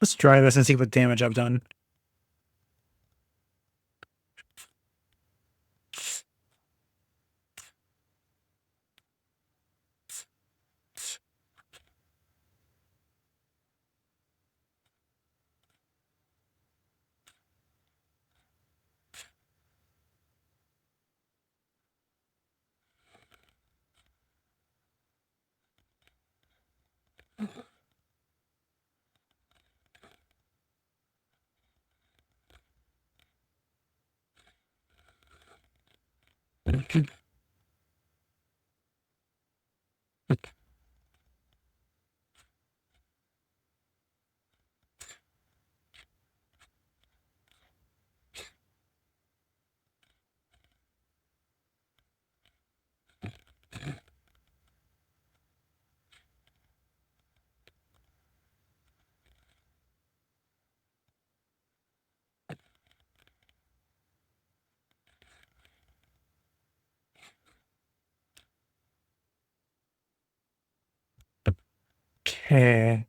Let's try this and see what damage I've done. Okay.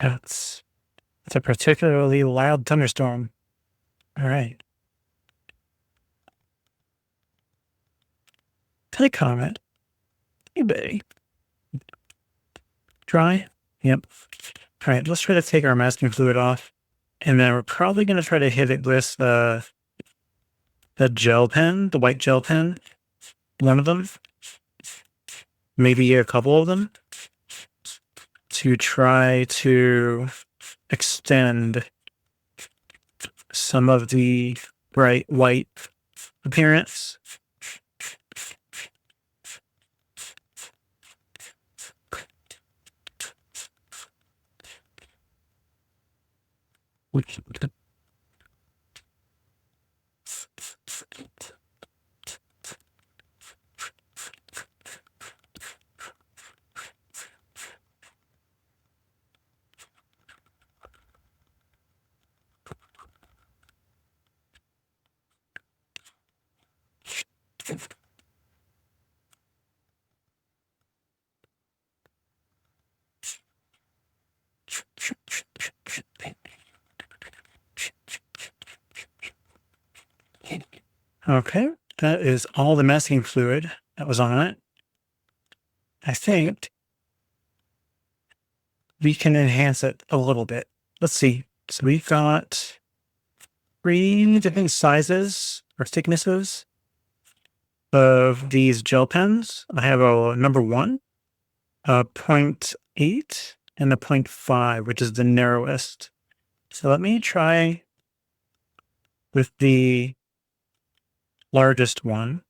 It's a particularly loud thunderstorm. All right. Can I comment? Hey, buddy. Dry? Yep. All right, let's try to take our masking fluid off. And then we're probably going to try to hit it with the gel pen, the white gel pen. One of them. Maybe a couple of them. To try to extend some of the bright white appearance. Okay, that is all the masking fluid that was on it. I think we can enhance it a little bit. Let's see. So we've got 3 different sizes or thicknesses of these gel pens. I have a number 1, a 0.8, and a 0.5, which is the narrowest. So let me try with the largest one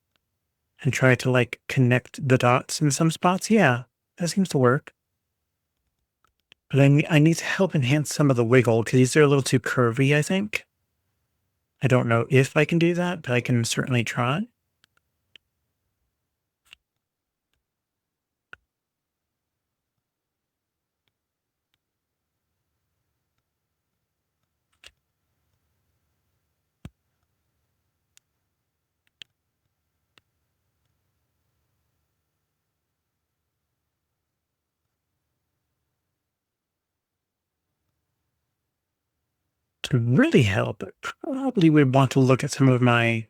and try to like connect the dots in some spots. Yeah, that seems to work. But I need to help enhance some of the wiggle because these are a little too curvy, I think. I don't know if I can do that, but I can certainly try. To really help, I probably would want to look at some of my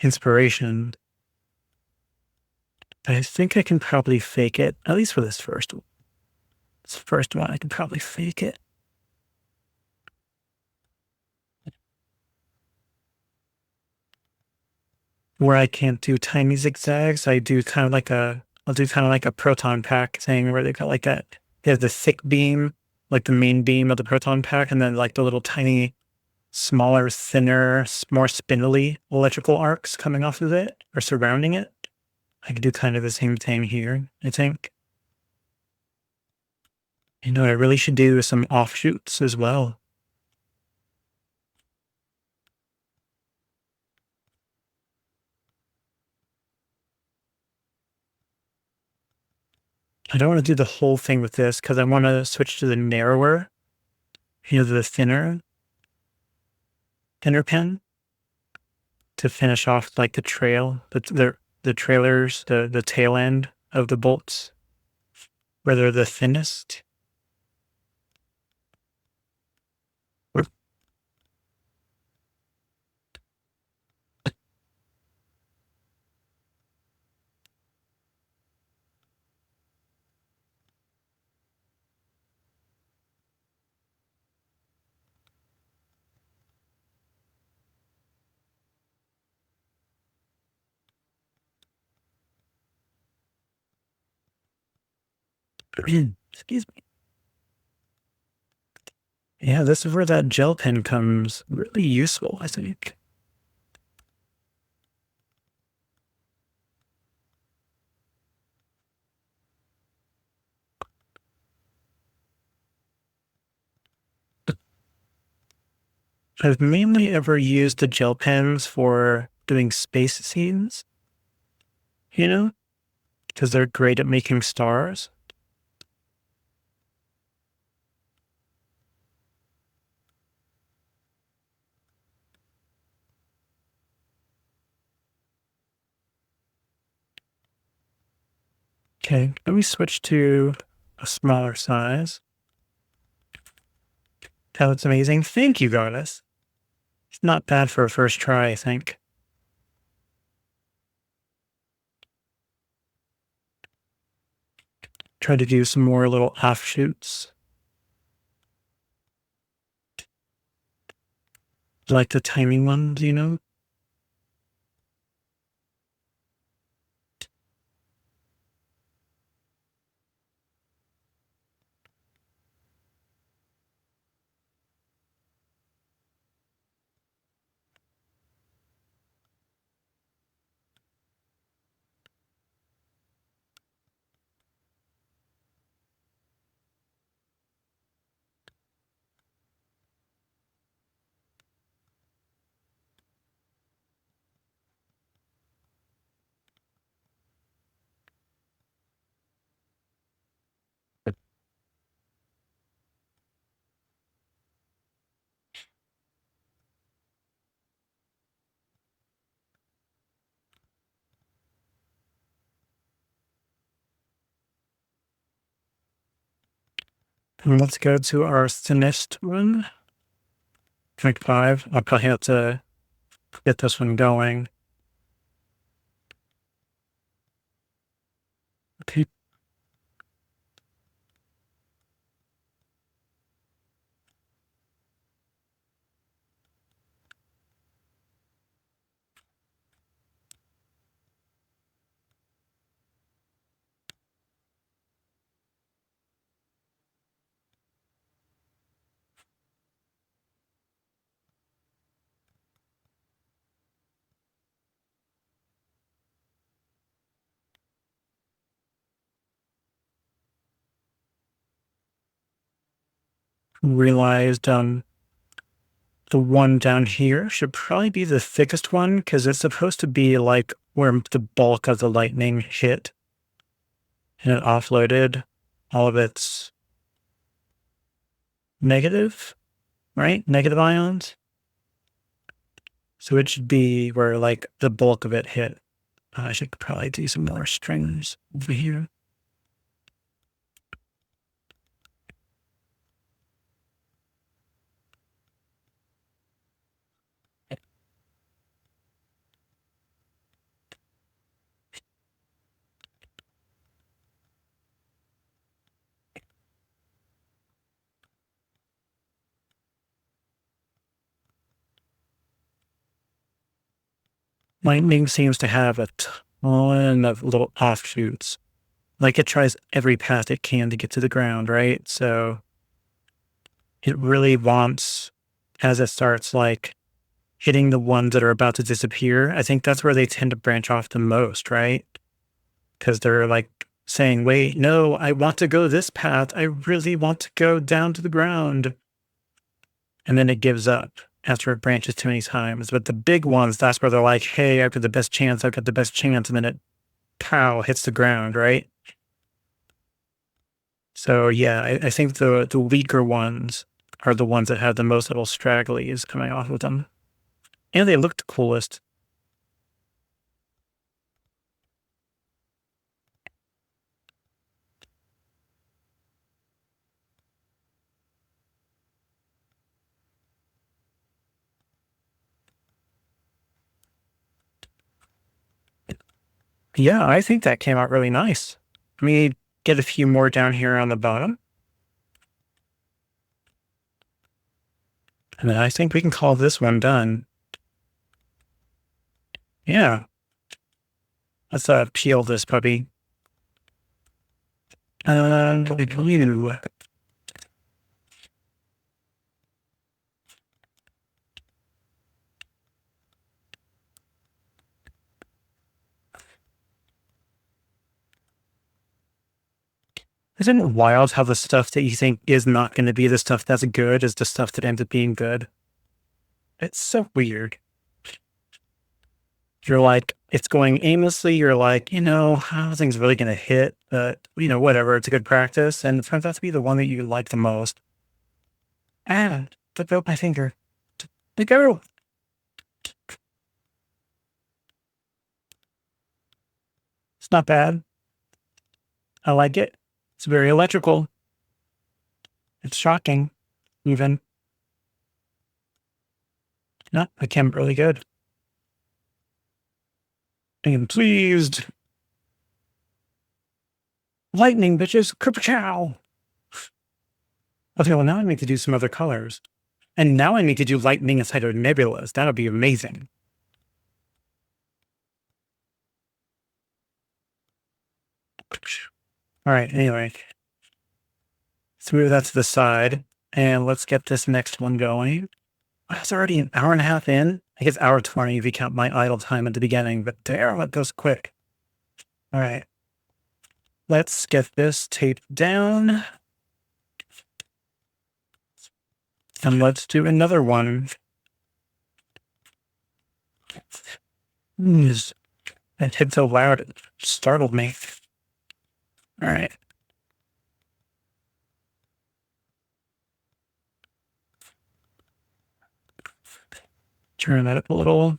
inspiration. I think I can probably fake it, at least for this first one. This first one, I can probably fake it. Where I can't do tiny zigzags, I do kind of like I'll do kind of like a proton pack thing where they got like that. They have the thick beam, like the main beam of the proton pack, and then like the little tiny, smaller, thinner, more spindly electrical arcs coming off of it or surrounding it. I could do kind of the same thing here, I think. You know, I really should do some offshoots as well. I don't want to do the whole thing with this because I want to switch to the narrower, the thinner pen to finish off like the trail, the trailers, the tail end of the bolts, where they're the thinnest. Excuse me. Yeah, this is where that gel pen comes really useful, I think. I've mainly ever used the gel pens for doing space scenes, you know, because they're great at making stars. Okay, let me switch to a smaller size. That looks amazing. Thank you, Gardas. It's not bad for a first try, I think. Try to do some more little offshoots. Like the tiny ones, you know? And let's go to our thinnest one. 0.5. I'll probably have to get this one going. Okay. realized the one down here should probably be the thickest one because it's supposed to be like where the bulk of the lightning hit and it offloaded all of its negative, right? Negative ions. So it should be where like the bulk of it hit. I should probably do some more strings over here. Lightning seems to have a ton of little offshoots. Like it tries every path it can to get to the ground, right? So it really wants, as it starts like hitting the ones that are about to disappear, I think that's where they tend to branch off the most, right? Because they're like saying, wait, no, I want to go this path. I really want to go down to the ground. And then it gives up after it branches too many times. But the big ones, that's where they're like, hey, I've got the best chance. I've got the best chance. And then it, pow, hits the ground, right? So yeah, I think the weaker ones are the ones that have the most little stragglies coming off of them. And they look the coolest. Yeah, I think that came out really nice. Let me get a few more down here on the bottom. And then I think we can call this one done. Yeah. Let's peel this puppy. Blue. Isn't it wild how the stuff that you think is not going to be the stuff that's good is the stuff that ends up being good? It's so weird. You're like, it's going aimlessly. You're like, how things really going to hit, but whatever. It's a good practice. And it turns out to be the one that you like the most. Ah, flip out my finger. The girl. It's not bad. I like it. It's very electrical. It's shocking, even. No, it came really good. I am pleased. Lightning, bitches. Kerpow. Okay, well, now I need to do some other colors. And now I need to do lightning inside of nebulas. That'll be amazing. All right, anyway. Let's move that to the side. And let's get this next one going. It's already an hour and a half in. I guess hour 20 if you count my idle time at the beginning, but damn, it goes quick. All right. Let's get this taped down. And let's do another one. It hit so loud, it startled me. All right. Turn that up a little.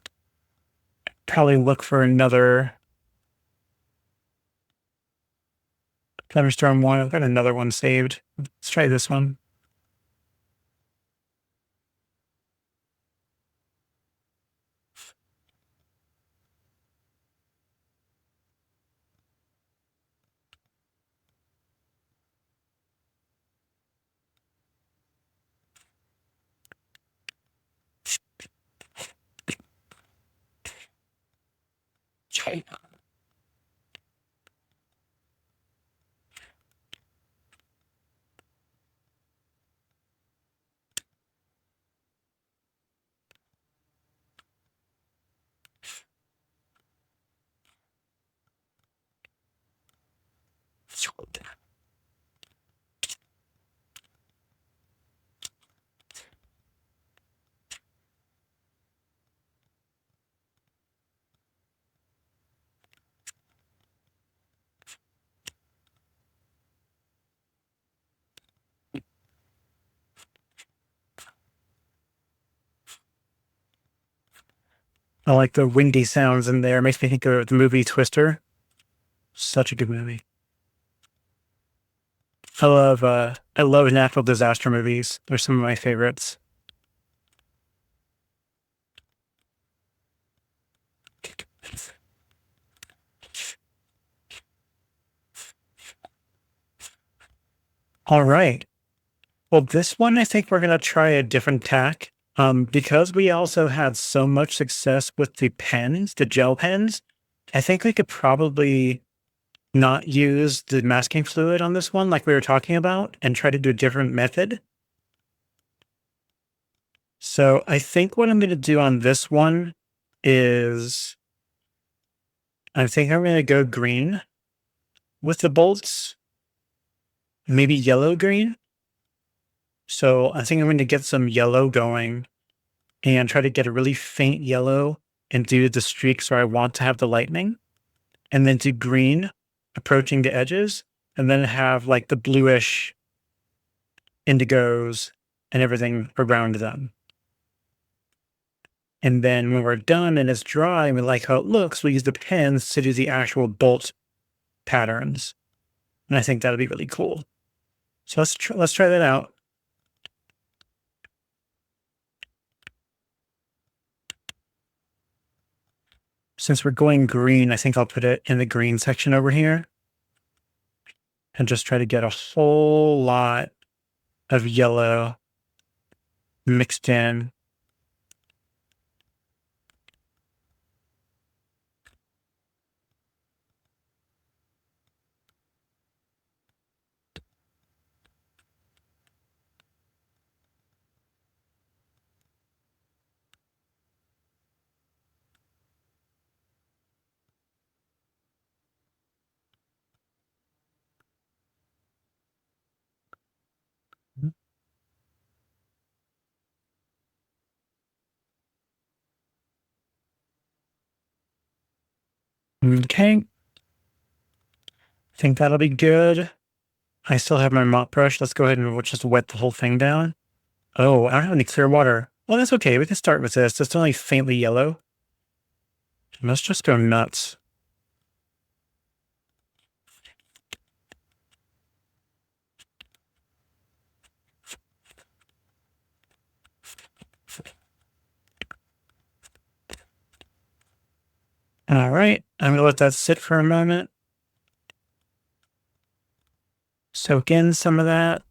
Probably look for another Thunderstorm one. I've got another one saved. Let's try this one. China. I like the windy sounds in there. It makes me think of the movie Twister. Such a good movie. I love natural disaster movies. They're some of my favorites. All right. Well, this one, I think we're going to try a different tack. Because we also had so much success with the pens, the gel pens, I think we could probably not use the masking fluid on this one, like we were talking about, and try to do a different method. So I think what I'm going to do on this one is I think I'm going to go green with the bolts, maybe yellow green. So I think I'm going to get some yellow going and try to get a really faint yellow and do the streaks where I want to have the lightning, and then do green approaching the edges, and then have like the bluish indigos and everything around them. And then when we're done and it's dry and we like how it looks, we use the pens to do the actual bolt patterns. And I think that'll be really cool. So let's try that out. Since we're going green, I think I'll put it in the green section over here and just try to get a whole lot of yellow mixed in. Okay, I think that'll be good. I still have my mop brush. Let's go ahead and we'll just wet the whole thing down. Oh, I don't have any clear water. Well, that's okay. We can start with this. It's only faintly yellow. Let's just go nuts. All right, I'm gonna let that sit for a moment. Soak in some of that.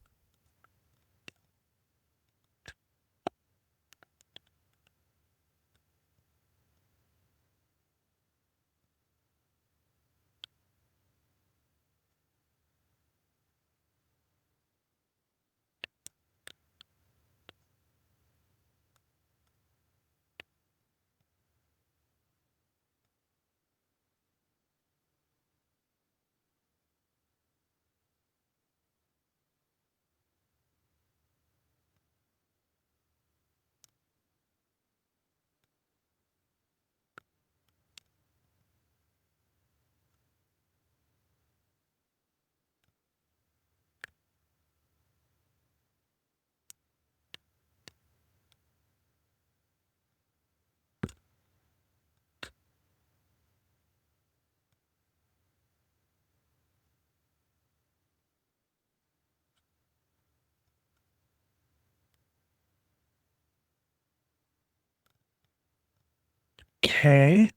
Okay.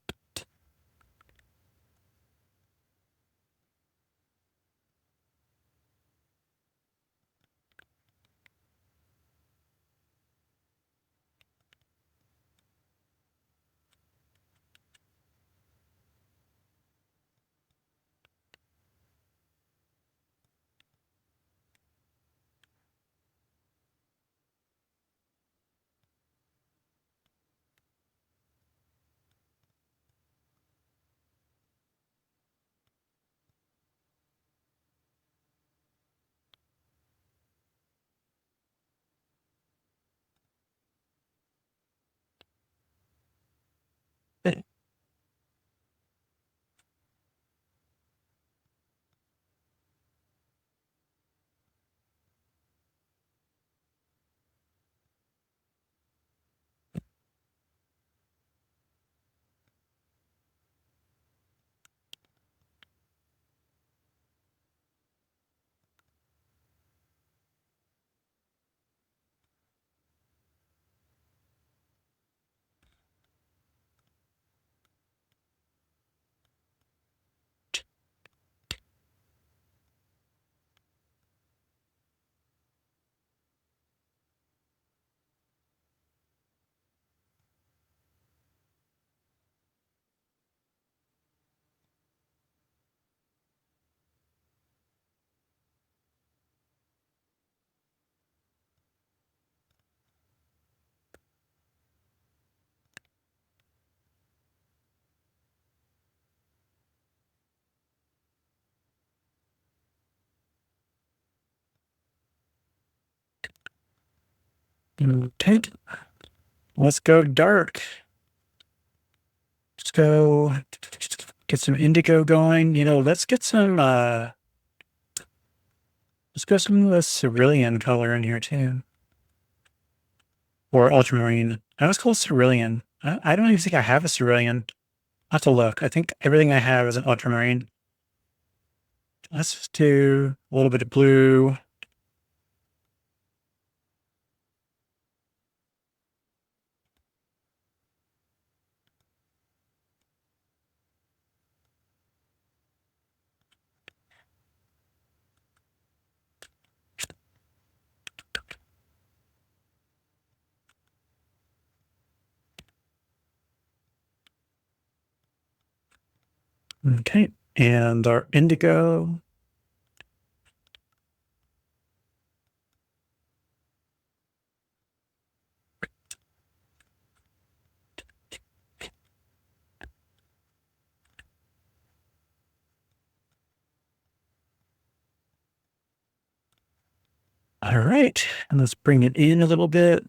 Okay. Let's go dark. Let's go get some indigo going. Let's get some let's go some of the cerulean color in here too. Or ultramarine. I was called cerulean. I don't even think I have a cerulean. I'll have to look. I think everything I have is an ultramarine. Let's just do a little bit of blue. Okay. And our indigo. All right. And let's bring it in a little bit.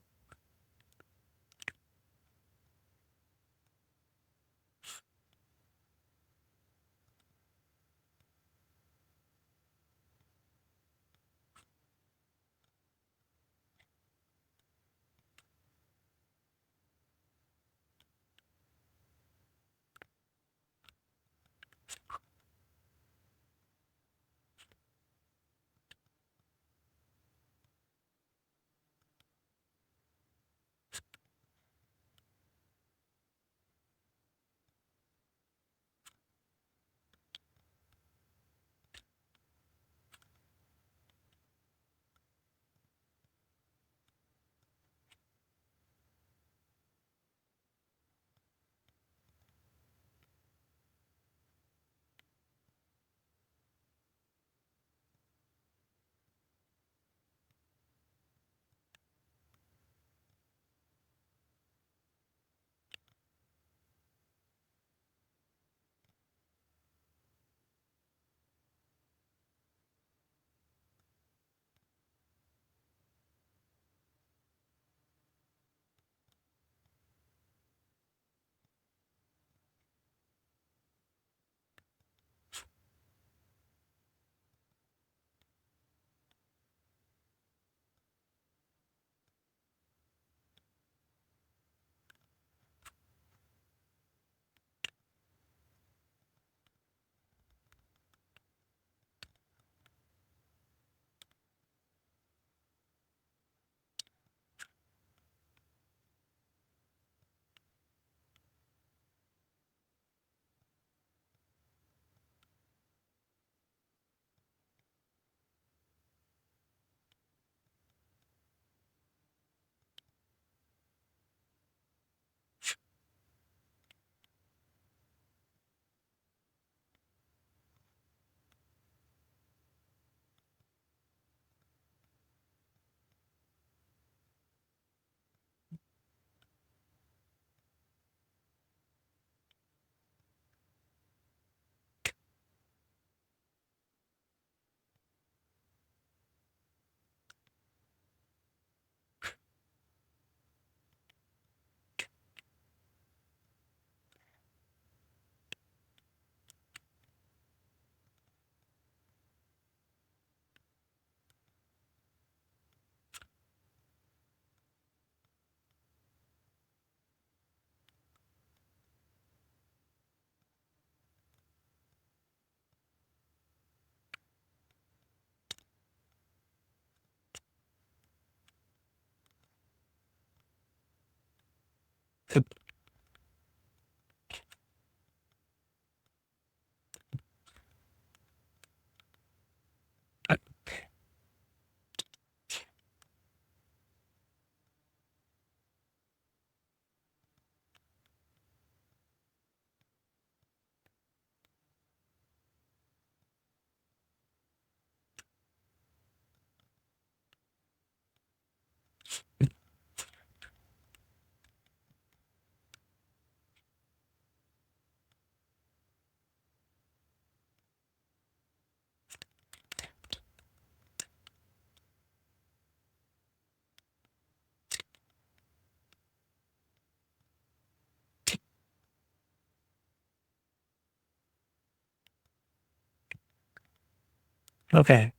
Okay.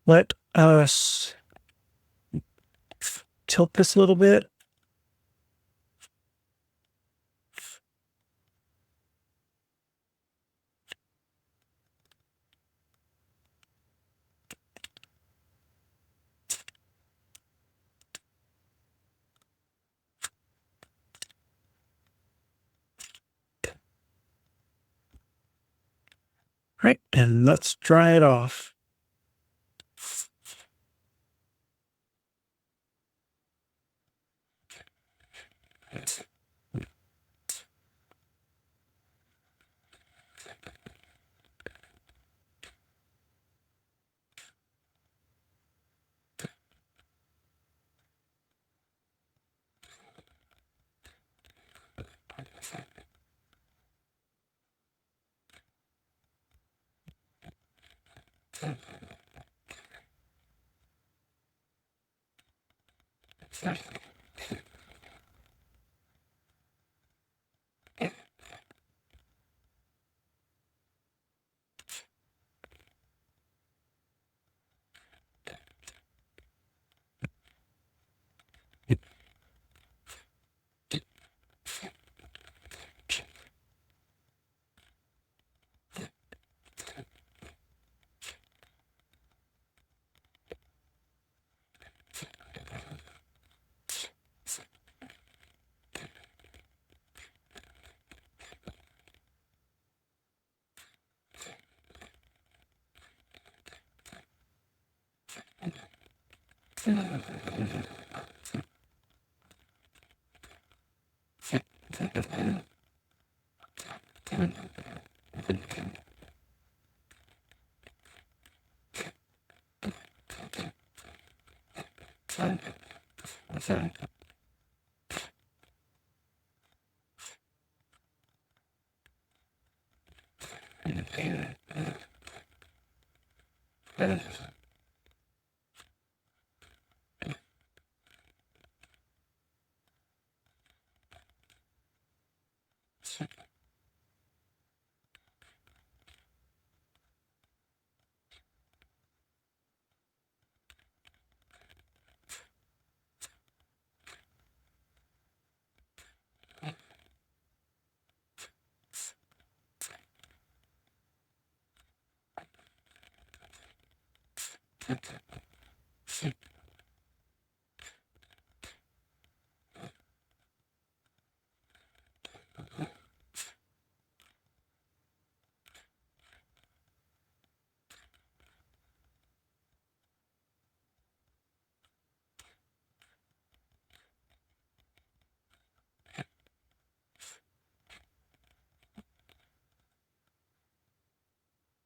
Let us tilt this a little bit. Right, and let's dry it off.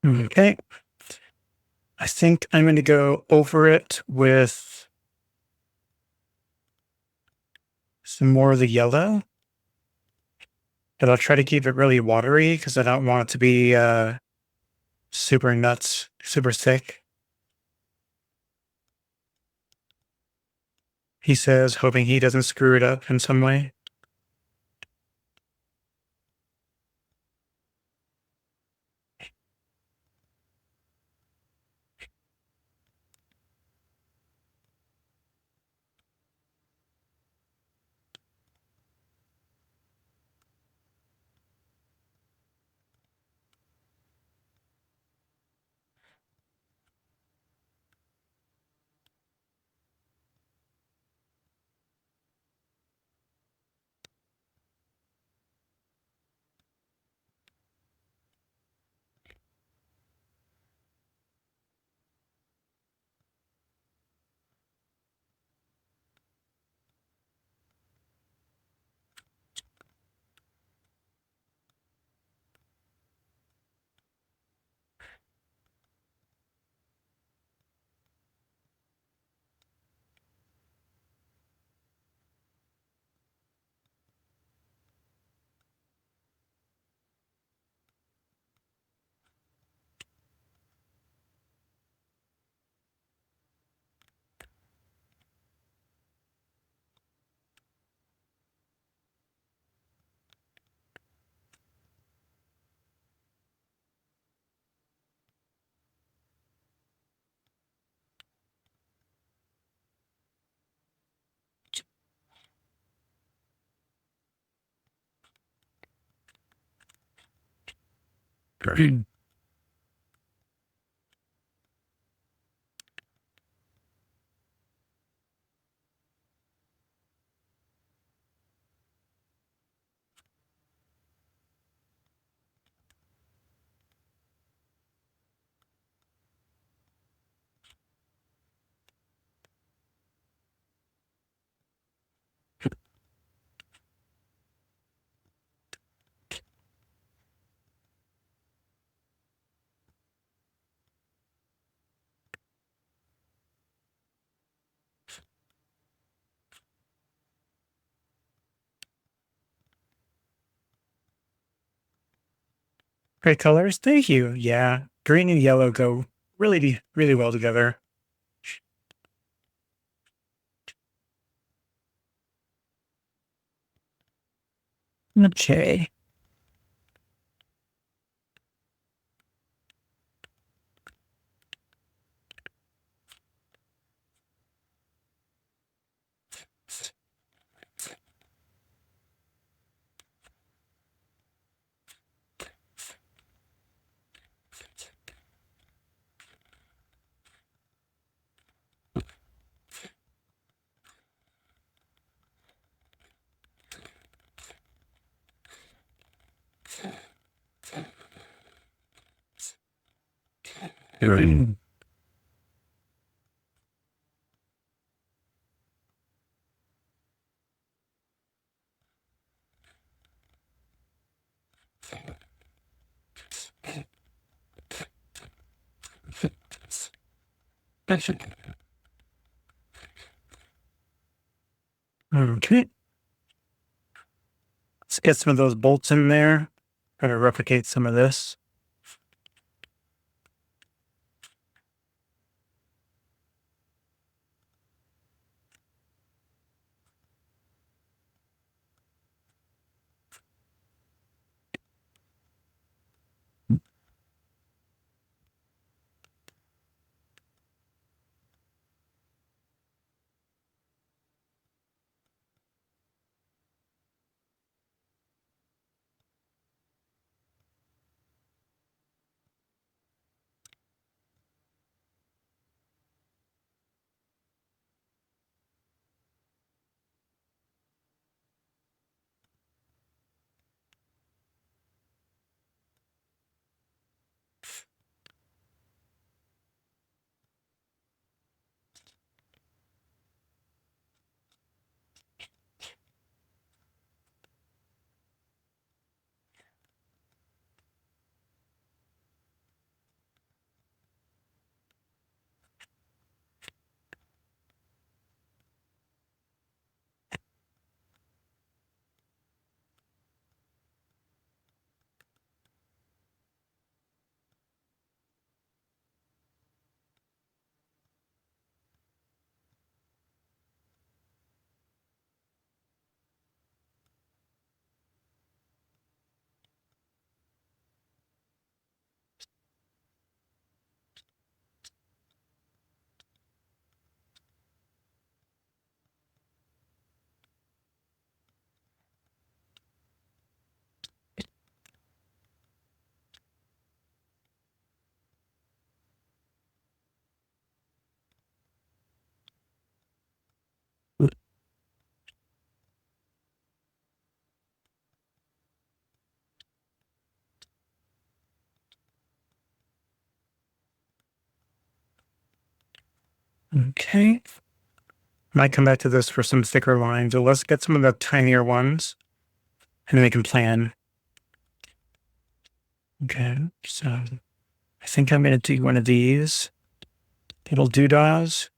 Okay. I think I'm going to go over it with some more of the yellow. But I'll try to keep it really watery because I don't want it to be super nuts, super thick. He says, hoping he doesn't screw it up in some way. Great colors. Thank you. Yeah. Green and yellow go really, really well together. Okay. Okay. Let's get some of those bolts in there. Try to replicate some of this. Okay. Might come back to this for some thicker lines. So let's get some of the tinier ones and then we can plan. Okay. So I think I'm going to do one of these little doodahs.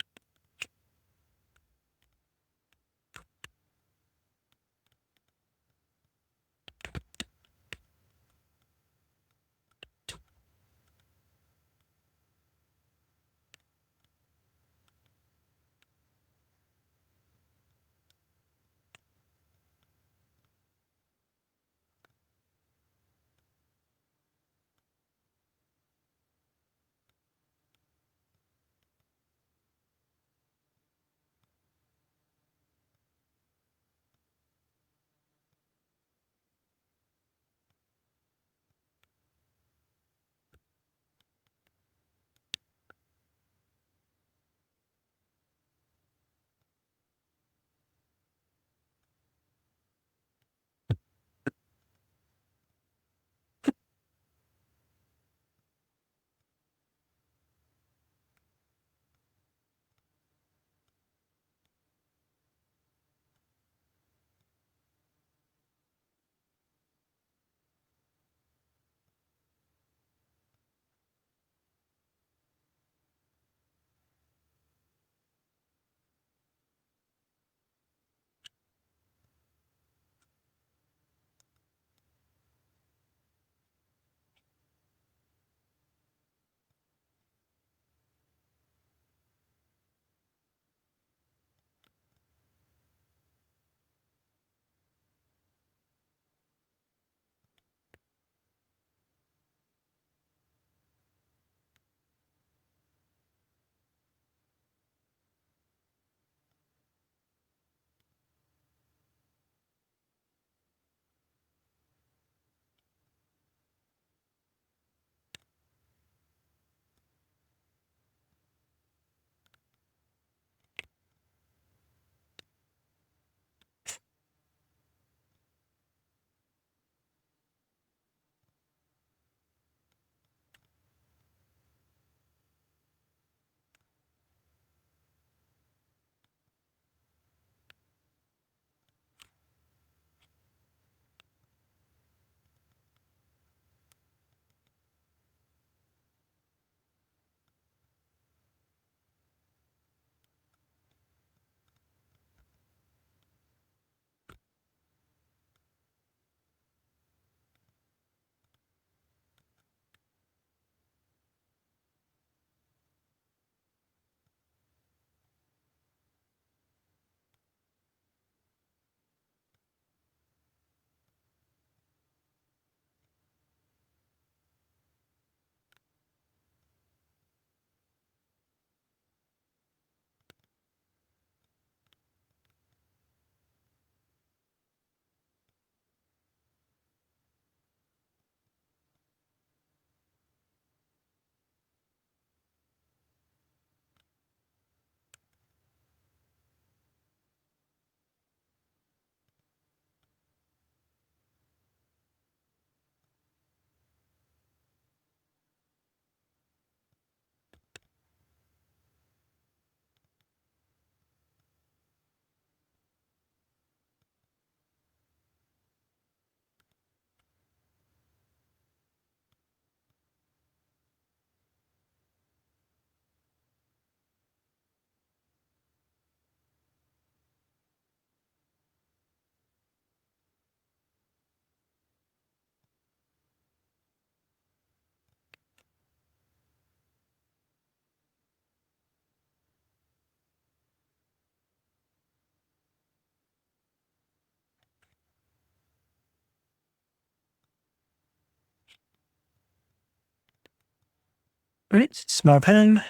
Right, small pen.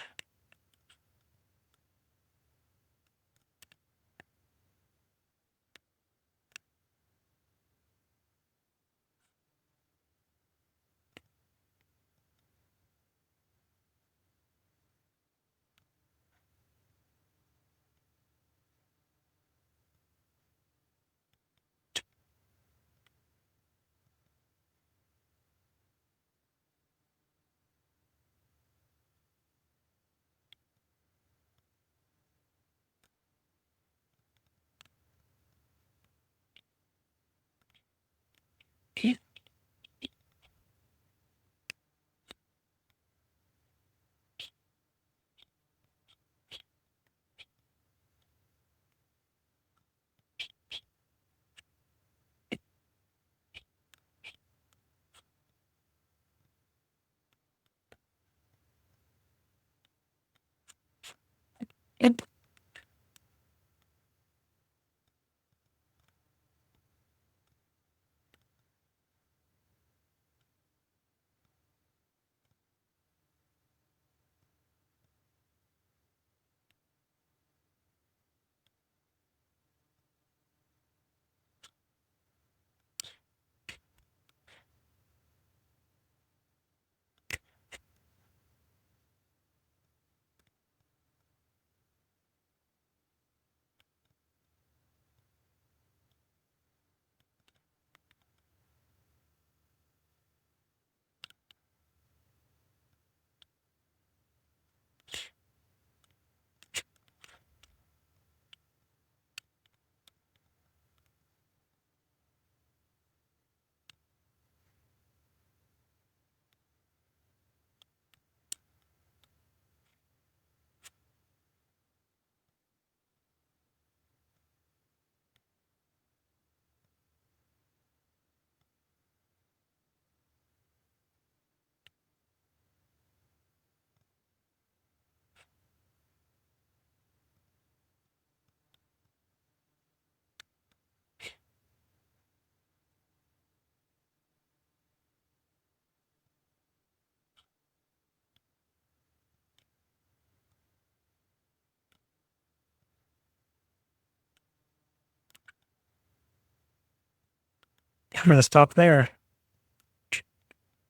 I'm going to stop there.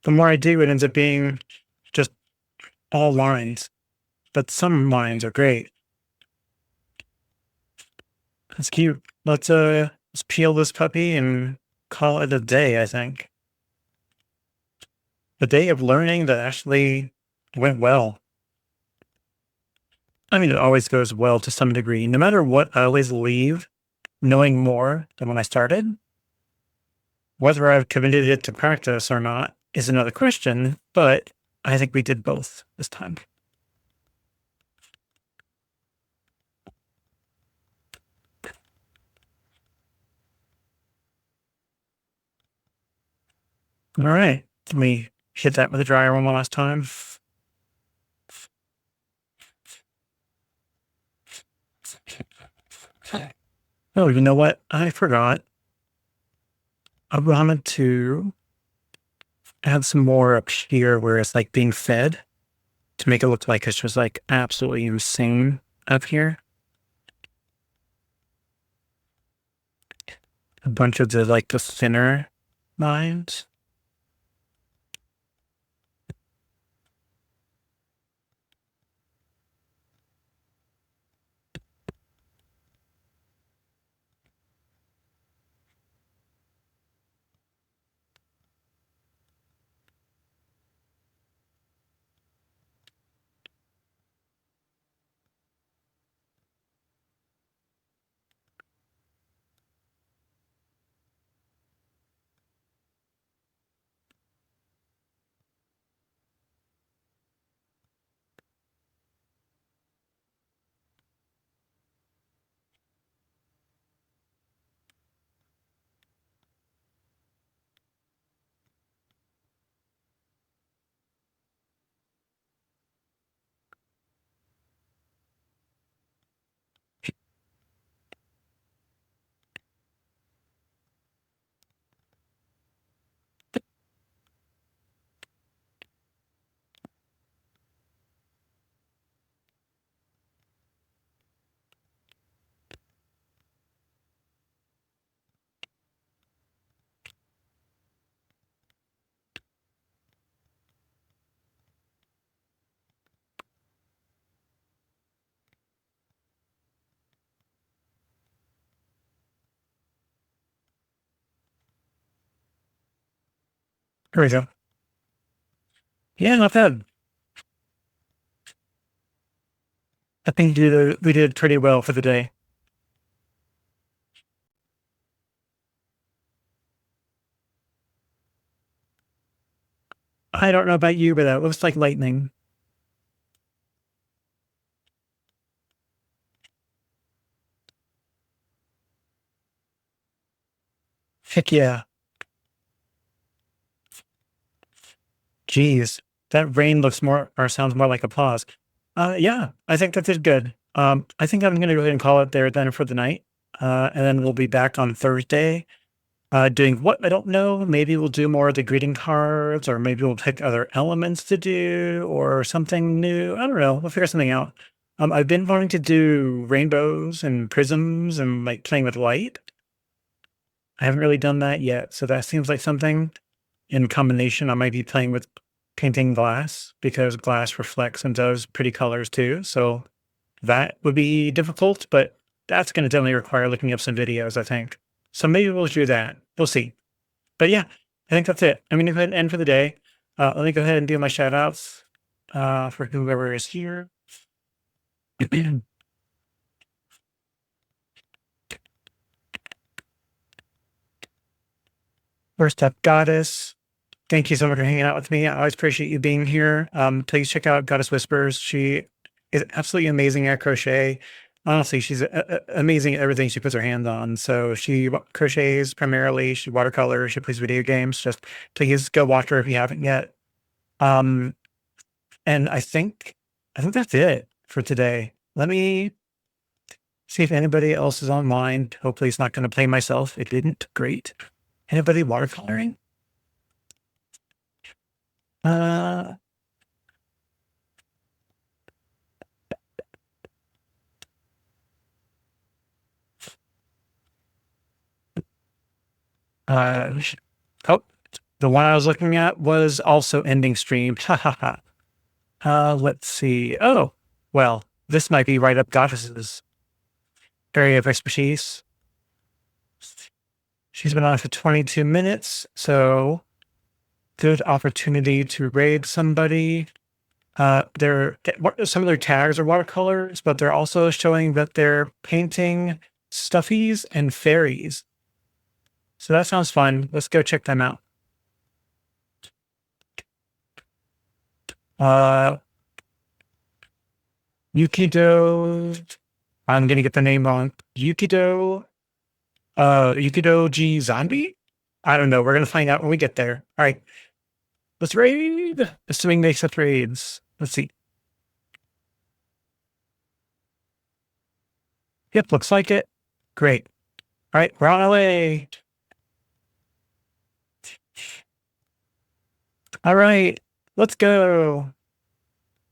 The more I do, it ends up being just all lines, but some lines are great. That's cute. Let's peel this puppy and call it a day, I think. A day of learning that actually went well. I mean, it always goes well to some degree. No matter what, I always leave knowing more than when I started. Whether I've committed it to practice or not is another question, but I think we did both this time. All right. Let me hit that with a dryer one last time. Oh, you know what? I forgot. I wanted to add some more up here where it's like being fed to make it look like it's just like absolutely insane up here. A bunch of the thinner lines. Here we go. Yeah, not bad. I think we did pretty well for the day. I don't know about you, but that looks like lightning. Heck yeah. Jeez. That rain looks more or sounds more like applause. Yeah, I think that did good. I think I'm gonna go ahead and call it there then for the night. And then we'll be back on Thursday, doing what I don't know. Maybe we'll do more of the greeting cards, or maybe we'll pick other elements to do, or something new. I don't know. We'll figure something out. I've been wanting to do rainbows and prisms and like playing with light. I haven't really done that yet, so that seems like something in combination. I might be playing with painting glass because glass reflects and does pretty colors too. So that would be difficult, but that's going to definitely require looking up some videos, I think. So maybe we'll do that. We'll see. But yeah, I think that's it. I'm going to go ahead and end for the day. Let me go ahead and do my shout outs for whoever is here. First up, Goddess. Thank you so much for hanging out with me. I always appreciate you being here. Please check out Goddess Whispers. She is absolutely amazing at crochet. Honestly, she's amazing at everything she puts her hands on. So she crochets primarily. She watercolors. She plays video games. Just please go watch her if you haven't yet. Um, and I think that's it for today. Let me see if anybody else is online. Hopefully, it's not going to play myself. It didn't. Great. Anybody watercoloring? Uh, oh, the one I was looking at was also ending stream. Ha ha ha. Let's see. Oh, well, this might be right up Goddess's area of expertise. She's been on for 22 minutes, so good opportunity to raid somebody. Some of their tags are watercolors, but they're also showing that they're painting stuffies and fairies. So that sounds fun. Let's go check them out. Yukido. I'm gonna get the name wrong. Yukido G Zombie? I don't know. We're gonna find out when we get there. All right. Let's raid. Assuming they accept raids. Let's see. Yep, looks like it. Great. All right, we're on our way. All right, let's go.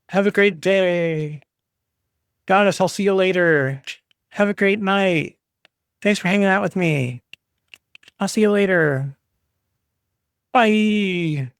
Have a great day. Goddess, I'll see you later. Have a great night. Thanks for hanging out with me. I'll see you later. Bye.